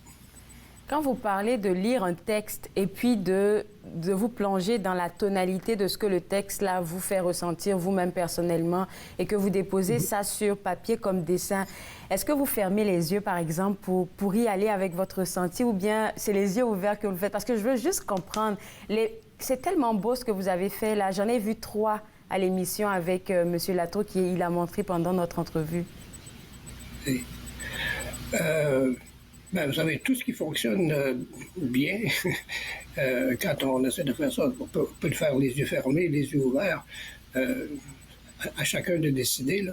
Quand vous parlez de lire un texte et puis de vous plonger dans la tonalité de ce que le texte là vous fait ressentir vous-même personnellement et que vous déposez ça sur papier comme dessin, est-ce que vous fermez les yeux, par exemple, pour y aller avec votre ressenti ou bien c'est les yeux ouverts que vous le faites? Parce que je veux juste comprendre. C'est tellement beau ce que vous avez fait là. J'en ai vu 3 à l'émission avec M. Latour il a montré pendant notre entrevue. Oui. Vous savez, tout ce qui fonctionne bien, quand on essaie de faire ça, on peut le faire les yeux fermés, les yeux ouverts, à chacun de décider, là.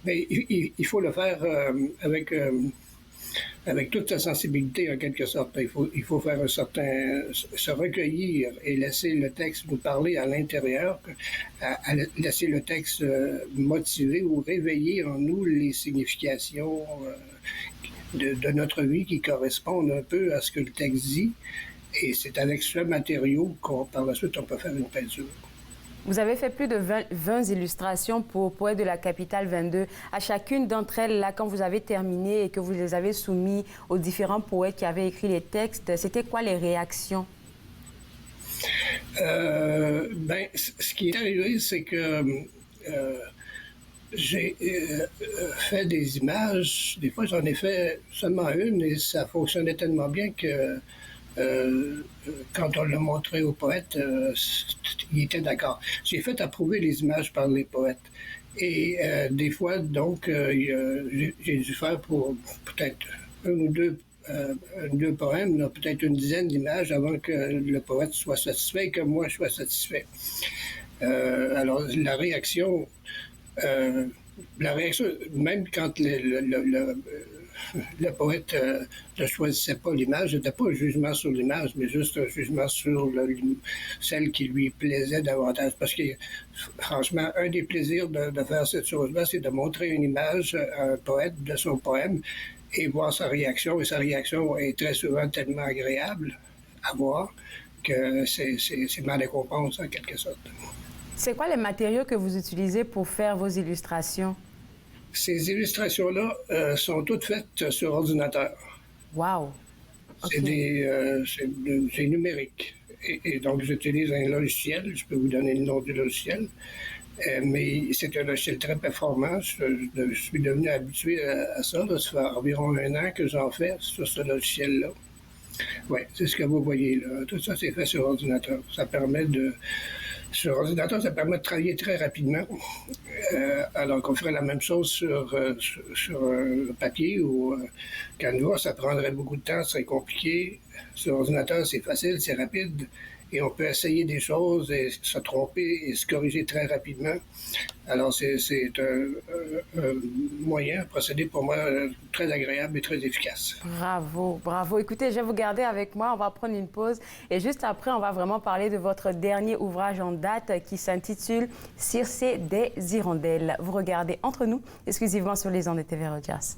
Mais il faut le faire avec toute sa sensibilité, en quelque sorte. Il faut faire se recueillir et laisser le texte nous parler à l'intérieur, laisser le texte motiver ou réveiller en nous les significations de notre vie qui correspondent un peu à ce que le texte dit. Et c'est avec ce matériau par la suite, on peut faire une peinture. Vous avez fait plus de 20 illustrations pour Poète de la capitale 22. À chacune d'entre elles, là, quand vous avez terminé et que vous les avez soumis aux différents poètes qui avaient écrit les textes, c'était quoi les réactions? Ce qui est arrivé, c'est que j'ai fait des images. Des fois, j'en ai fait seulement une et ça fonctionnait tellement bien que quand on l'a montré au poète, il était d'accord. J'ai fait approuver les images par les poètes. Et des fois, donc, j'ai dû faire pour peut-être un ou deux poèmes, peut-être une dizaine d'images avant que le poète soit satisfait et que moi, je sois satisfait. Alors, la réaction, même quand le poète ne choisissait pas l'image, ce n'était pas un jugement sur l'image, mais juste un jugement sur celle qui lui plaisait davantage. Parce que, franchement, un des plaisirs de faire cette chose-là, c'est de montrer une image à un poète de son poème et voir sa réaction. Et sa réaction est très souvent tellement agréable à voir que c'est ma récompense, en quelque sorte. C'est quoi les matériaux que vous utilisez pour faire vos illustrations? Ces illustrations-là sont toutes faites sur ordinateur. Wow! Okay. C'est numérique. Et donc, j'utilise un logiciel. Je peux vous donner le nom du logiciel. Mais c'est un logiciel très performant. Je suis devenu habitué à ça. Ça fait environ 1 an que j'en fais sur ce logiciel-là. Oui, c'est ce que vous voyez là. Tout ça, c'est fait sur ordinateur. Ça permet Sur ordinateur, ça permet de travailler très rapidement, alors qu'on ferait la même chose sur papier ou Canva, ça prendrait beaucoup de temps, ce serait compliqué. Sur ordinateur, c'est facile, c'est rapide, et on peut essayer des choses et se tromper et se corriger très rapidement. Alors, c'est un moyen, un procédé pour moi très agréable et très efficace. Bravo, bravo. Écoutez, je vais vous garder avec moi. On va prendre une pause. Et juste après, on va vraiment parler de votre dernier ouvrage en date qui s'intitule Circé des Hirondelles. Vous regardez Entre nous, exclusivement sur les ondes de TV Rogers.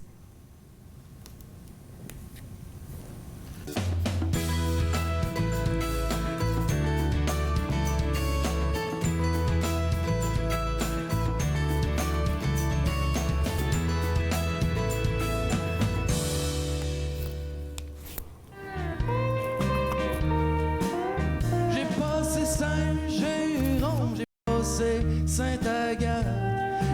Saint-Jérôme, j'ai passé Sainte-Agathe.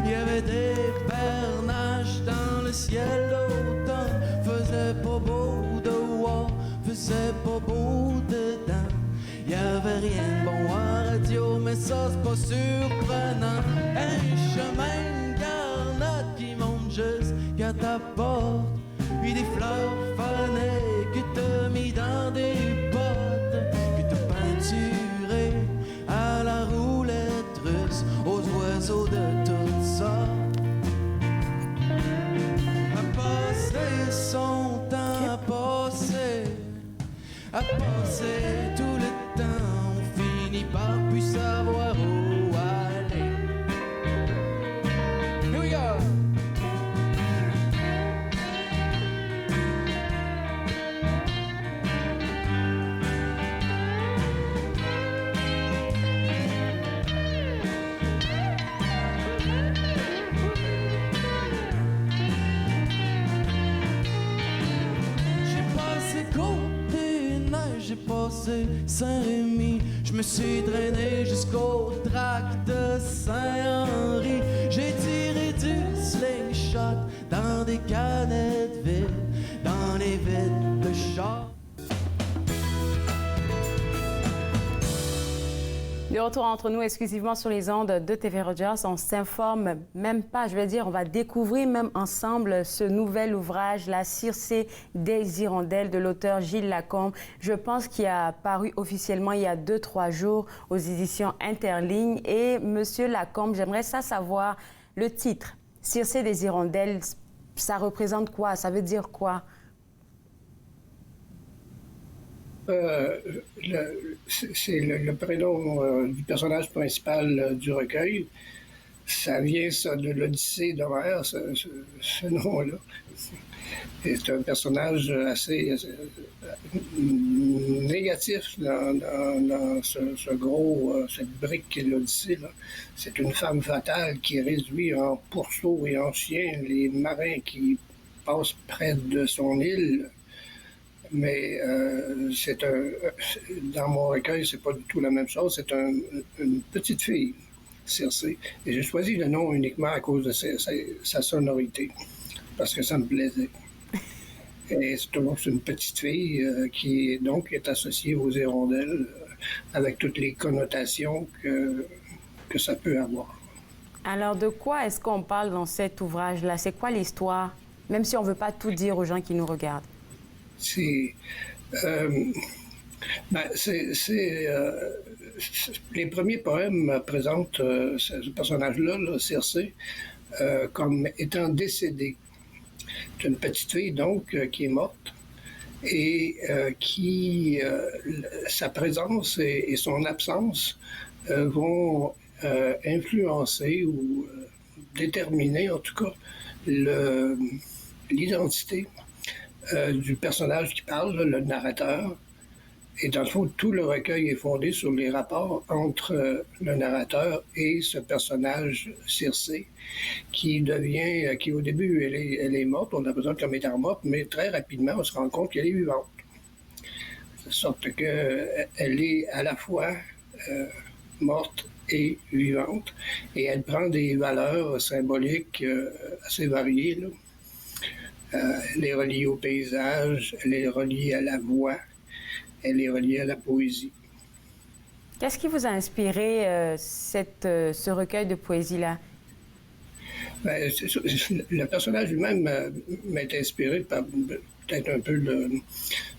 Il y avait des bernaches dans le ciel d'automne. Faisait pas beau dehors, faisait pas beau dedans. Il y avait rien de bon en radio, mais ça c'est pas surprenant. Un chemin de garnotte qui monte jusqu'à ta porte. Puis des fleurs fanées que t'as mis dans des bottes, que t'as peinturé à la roulette russe, aux oiseaux de toutes sortes. À passer son temps, à passer tout le temps, on finit par plus savoir où aller. Here we go! J'ai passé Saint-Rémy, je me suis traîné jusqu'au trac de Saint-Henri. J'ai tiré du slingshot dans des canettes vides, dans les vides de char. De retour entre nous exclusivement sur les ondes de TV Rogers, on s'informe même pas, je vais dire, on va découvrir même ensemble ce nouvel ouvrage, La Circé des Hirondelles de l'auteur Gilles Lacombe. Je pense qu'il a paru officiellement il y a 2-3 jours aux éditions Interligne. Et Monsieur Lacombe, j'aimerais savoir le titre, Circé des Hirondelles, ça représente quoi? Ça veut dire quoi? C'est le prénom du personnage principal du recueil. Ça vient de l'Odyssée d'Homère, ce nom-là. C'est un personnage assez négatif dans cette brique qu'est l'Odyssée. C'est une femme fatale qui réduit en pourceaux et en chiens les marins qui passent près de son île. Mais dans mon recueil, c'est pas du tout la même chose. C'est une petite fille, Circé. Et j'ai choisi le nom uniquement à cause de sa sonorité, parce que ça me plaisait. Et c'est une petite fille qui donc est associée aux hirondelles, avec toutes les connotations que ça peut avoir. Alors, de quoi est-ce qu'on parle dans cet ouvrage-là? C'est quoi l'histoire? Même si on ne veut pas tout dire aux gens qui nous regardent. Les premiers poèmes présentent ce personnage-là, Circé, comme étant décédé. C'est une petite fille, donc, qui est morte et sa présence et son absence vont influencer ou déterminer, en tout cas, l'identité du personnage qui parle, le narrateur. Et dans le fond, tout le recueil est fondé sur les rapports entre le narrateur et ce personnage Circé, qui au début, elle est morte, on la présente comme étant morte, mais très rapidement, on se rend compte qu'elle est vivante. De sorte qu'elle est à la fois morte et vivante, et elle prend des valeurs symboliques assez variées, là. Elle est reliée au paysage, elle est reliée à la voix, elle est reliée à la poésie. Qu'est-ce qui vous a inspiré ce recueil de poésie-là? Ben, le personnage lui-même m'a été inspiré par peut-être un peu le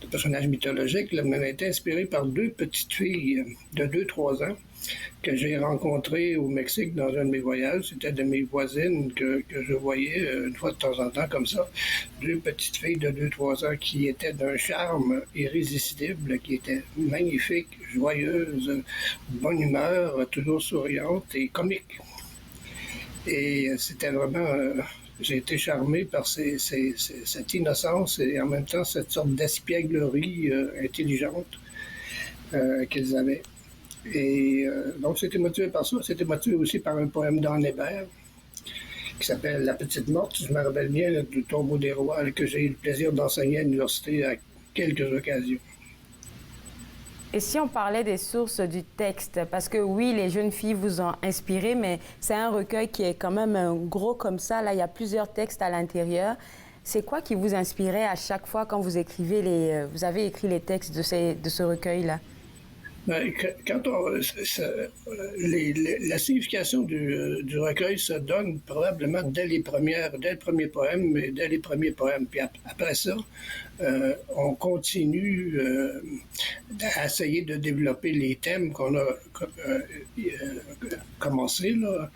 personnage mythologique, là, mais m'a été inspiré par deux petites filles de 2-3 ans que j'ai rencontrées au Mexique dans un de mes voyages. C'était de mes voisines que je voyais une fois de temps en temps comme ça. Deux petites filles de 2-3 ans qui étaient d'un charme irrésistible, qui étaient magnifiques, joyeuses, bonne humeur, toujours souriantes et comiques. Et c'était vraiment... j'ai été charmé par cette innocence et en même temps cette sorte d'espièglerie intelligente qu'ils avaient. Et donc, c'était motivé par ça. C'était motivé aussi par un poème d'Anne Hébert qui s'appelle La Petite Morte. Je me rappelle bien du Tombeau des Rois que j'ai eu le plaisir d'enseigner à l'université à quelques occasions. Et si on parlait des sources du texte, parce que oui, les jeunes filles vous ont inspiré, mais c'est un recueil qui est quand même gros comme ça. Là, il y a plusieurs textes à l'intérieur. C'est quoi qui vous inspirait à chaque fois quand vous écrivez vous avez écrit les textes de ce recueil-là? Quand la signification du recueil se donne probablement dès le premier poème et dès les premiers poèmes. Puis après ça, on continue à essayer de développer les thèmes qu'on a commencé là,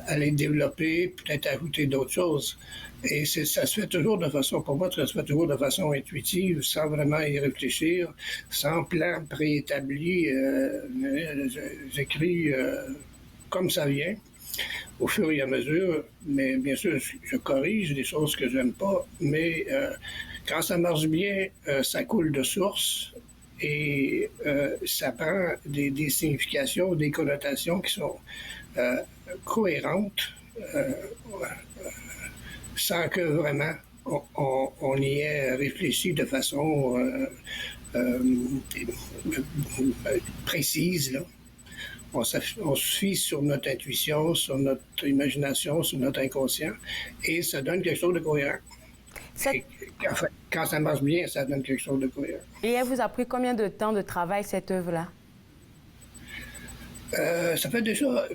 à les développer, peut-être ajouter d'autres choses. Et ça se fait toujours de façon, pour moi, ça se fait toujours de façon intuitive, sans vraiment y réfléchir, sans plan préétabli. J'écris comme ça vient, au fur et à mesure. Mais bien sûr, je corrige des choses que j'aime pas. Mais quand ça marche bien, ça coule de source et ça prend des significations, des connotations qui sont cohérentes. Sans que vraiment on y ait réfléchi de façon précise. Là. On se fie sur notre intuition, sur notre imagination, sur notre inconscient, et ça donne quelque chose de cohérent. Quand ça marche bien, ça donne quelque chose de cohérent. Et elle vous a pris combien de temps de travail, cette œuvre-là? Ça fait déjà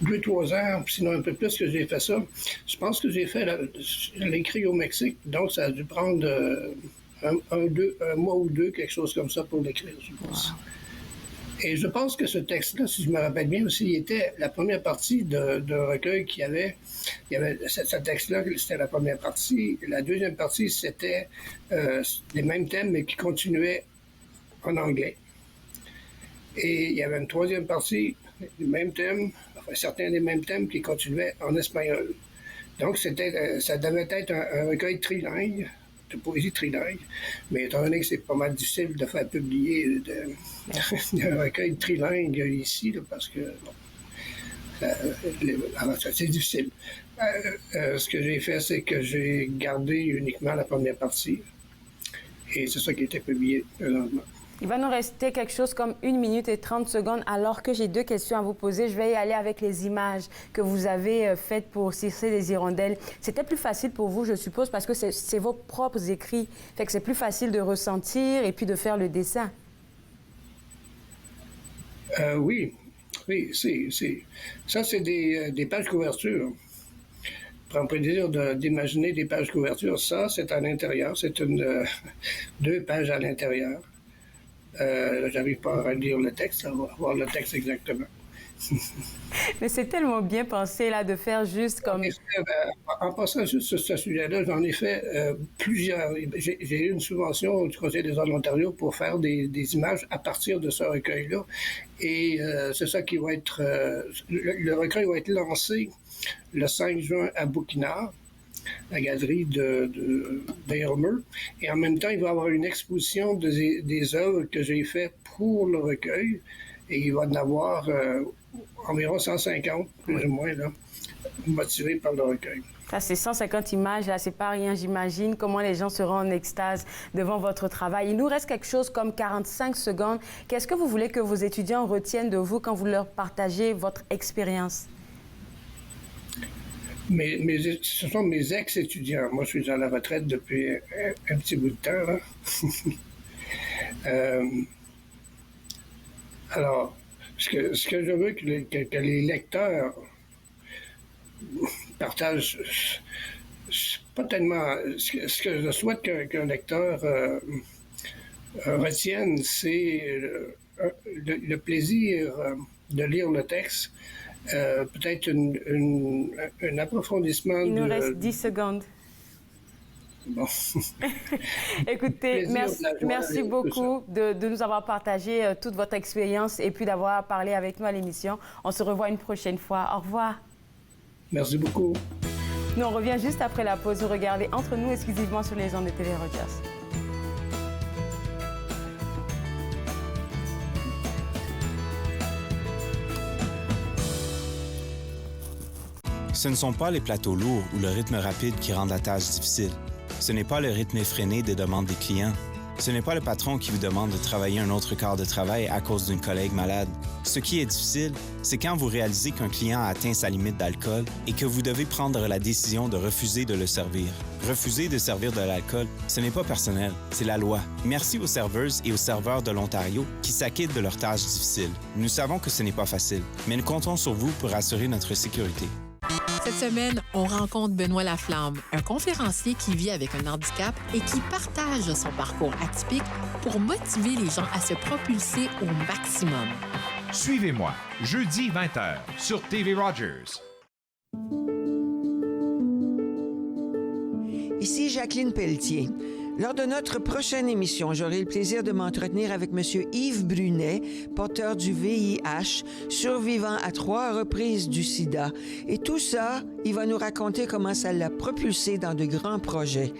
2-3 ans, sinon un peu plus que j'ai fait ça. Je pense que je l'ai écrit au Mexique, donc ça a dû prendre un mois ou deux, quelque chose comme ça pour l'écrire, je pense. Wow. Et je pense que ce texte-là, si je me rappelle bien aussi, était la première partie d'un recueil il y avait ce texte-là, c'était la première partie. La deuxième partie, c'était les mêmes thèmes, mais qui continuaient en anglais. Et il y avait une troisième partie, les mêmes thèmes, enfin certains des mêmes thèmes qui continuaient en espagnol. Donc ça devait être un recueil trilingue, de poésie trilingue, mais étant donné que c'est pas mal difficile de faire publier un recueil trilingue ici, là, parce que c'est difficile. Ce que j'ai fait, c'est que j'ai gardé uniquement la première partie, et c'est ça qui a été publié présentement. Il va nous rester quelque chose comme 1 minute et 30 secondes, alors que j'ai 2 questions à vous poser. Je vais y aller avec les images que vous avez faites pour Circé des Hirondelles. C'était plus facile pour vous, je suppose, parce que c'est vos propres écrits. Fait que c'est plus facile de ressentir et puis de faire le dessin. Oui, ça, c'est des pages couverture. Prends plaisir d'imaginer des pages couverture. Ça, c'est à l'intérieur. C'est 2 pages à l'intérieur. J'arrive pas à lire le texte, à voir le texte exactement. Mais c'est tellement bien pensé, là, de faire juste comme... En passant juste sur ce sujet-là, j'en ai fait plusieurs. J'ai eu une subvention du Conseil des arts de l'Ontario pour faire des images à partir de ce recueil-là. Et c'est ça qui va être... le recueil va être lancé le 5 juin à Bouquinard, la galerie d'Aylmer. Et en même temps, il va y avoir une exposition des œuvres que j'ai faites pour le recueil. Et il va en avoir environ 150, plus ou moins, là, motivés par le recueil. Ça, c'est 150 images, là, c'est pas rien, j'imagine. Comment les gens seront en extase devant votre travail. Il nous reste quelque chose comme 45 secondes. Qu'est-ce que vous voulez que vos étudiants retiennent de vous quand vous leur partagez votre expérience? Ce sont mes ex-étudiants. Moi, je suis à la retraite depuis un petit bout de temps. Alors, ce que je veux que les lecteurs partagent, c'est pas tellement... Ce que je souhaite qu'un lecteur retienne, c'est le plaisir de lire le texte, peut-être un approfondissement. Il nous reste 10 secondes. Bon. Écoutez, merci beaucoup de nous avoir partagé toute votre expérience et puis d'avoir parlé avec nous à l'émission. On se revoit une prochaine fois. Au revoir. Merci beaucoup. Nous, on revient juste après la pause. Regardez Entre nous exclusivement sur les ondes de TV Rogers. Ce ne sont pas les plateaux lourds ou le rythme rapide qui rendent la tâche difficile. Ce n'est pas le rythme effréné des demandes des clients. Ce n'est pas le patron qui vous demande de travailler un autre quart de travail à cause d'une collègue malade. Ce qui est difficile, c'est quand vous réalisez qu'un client a atteint sa limite d'alcool et que vous devez prendre la décision de refuser de le servir. Refuser de servir de l'alcool, ce n'est pas personnel, c'est la loi. Merci aux serveuses et aux serveurs de l'Ontario qui s'acquittent de leurs tâches difficiles. Nous savons que ce n'est pas facile, mais nous comptons sur vous pour assurer notre sécurité. Cette semaine, on rencontre Benoît Laflamme, un conférencier qui vit avec un handicap et qui partage son parcours atypique pour motiver les gens à se propulser au maximum. Suivez-moi, jeudi 20h, sur TV Rogers. Ici Jacqueline Pelletier. Lors de notre prochaine émission, j'aurai le plaisir de m'entretenir avec M. Yves Brunet, porteur du VIH, survivant à 3 reprises du sida. Et tout ça, il va nous raconter comment ça l'a propulsé dans de grands projets.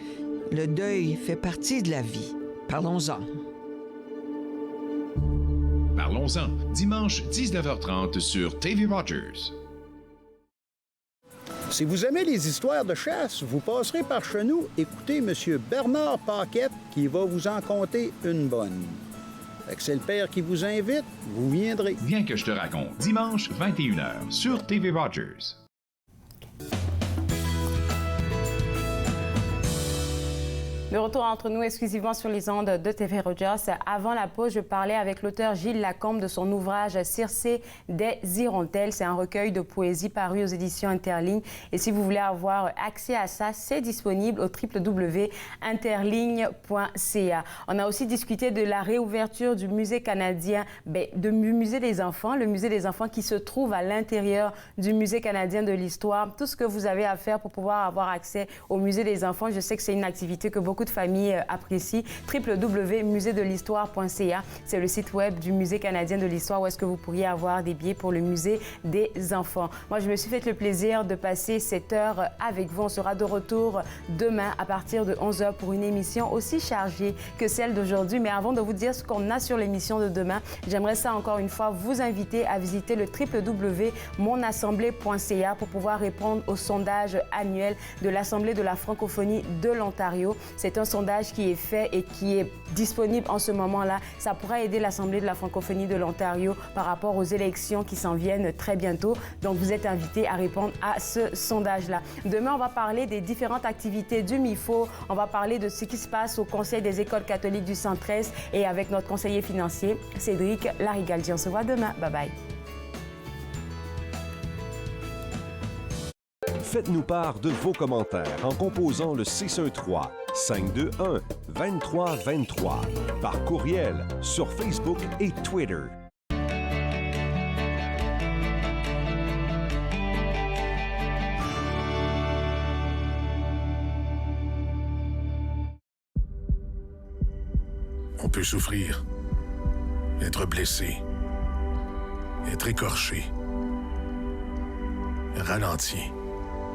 Le deuil fait partie de la vie. Parlons-en. Parlons-en, dimanche 19h30 sur TV Rogers. Si vous aimez les histoires de chasse, vous passerez par chez nous écouter M. Bernard Paquette qui va vous en conter une bonne. Fait que c'est le père qui vous invite, vous viendrez. Viens que je te raconte, dimanche 21h sur TV Rogers. De retour entre nous exclusivement sur les ondes de TV Rogers. Avant la pause, je parlais avec l'auteur Gilles Lacombe de son ouvrage Circé des Hirondelles. C'est un recueil de poésie paru aux éditions Interligne. Et si vous voulez avoir accès à ça, c'est disponible au www.interligne.ca. On a aussi discuté de la réouverture du musée canadien, du musée des enfants, le musée des enfants qui se trouve à l'intérieur du musée canadien de l'histoire. Tout ce que vous avez à faire pour pouvoir avoir accès au musée des enfants, je sais que c'est une activité que beaucoup de familles apprécient. www.museedelhistoire.ca, c'est le site web du Musée canadien de l'histoire où est-ce que vous pourriez avoir des billets pour le musée des enfants. Moi, je me suis fait le plaisir de passer cette heure avec vous. On sera de retour demain à partir de 11h pour une émission aussi chargée que celle d'aujourd'hui. Mais avant de vous dire ce qu'on a sur l'émission de demain, j'aimerais ça encore une fois vous inviter à visiter le www.monassemblée.ca pour pouvoir répondre au sondage annuel de l'Assemblée de la francophonie de l'Ontario. C'est un sondage qui est fait et qui est disponible en ce moment-là. Ça pourra aider l'Assemblée de la francophonie de l'Ontario par rapport aux élections qui s'en viennent très bientôt. Donc, vous êtes invités à répondre à ce sondage-là. Demain, on va parler des différentes activités du MIFO. On va parler de ce qui se passe au Conseil des écoles catholiques du Centre-Est et avec notre conseiller financier, Cédric Larigaldi. On se voit demain. Bye-bye. Faites-nous part de vos commentaires en composant le 613-521-2323 par courriel sur Facebook et Twitter. On peut souffrir, être blessé, être écorché, ralenti,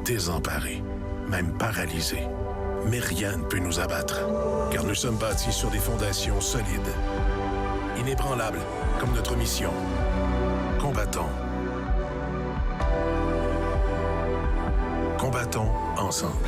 désemparé, même paralysé. Mais rien ne peut nous abattre, car nous sommes bâtis sur des fondations solides, inébranlables comme notre mission. Combattons. Combattons ensemble.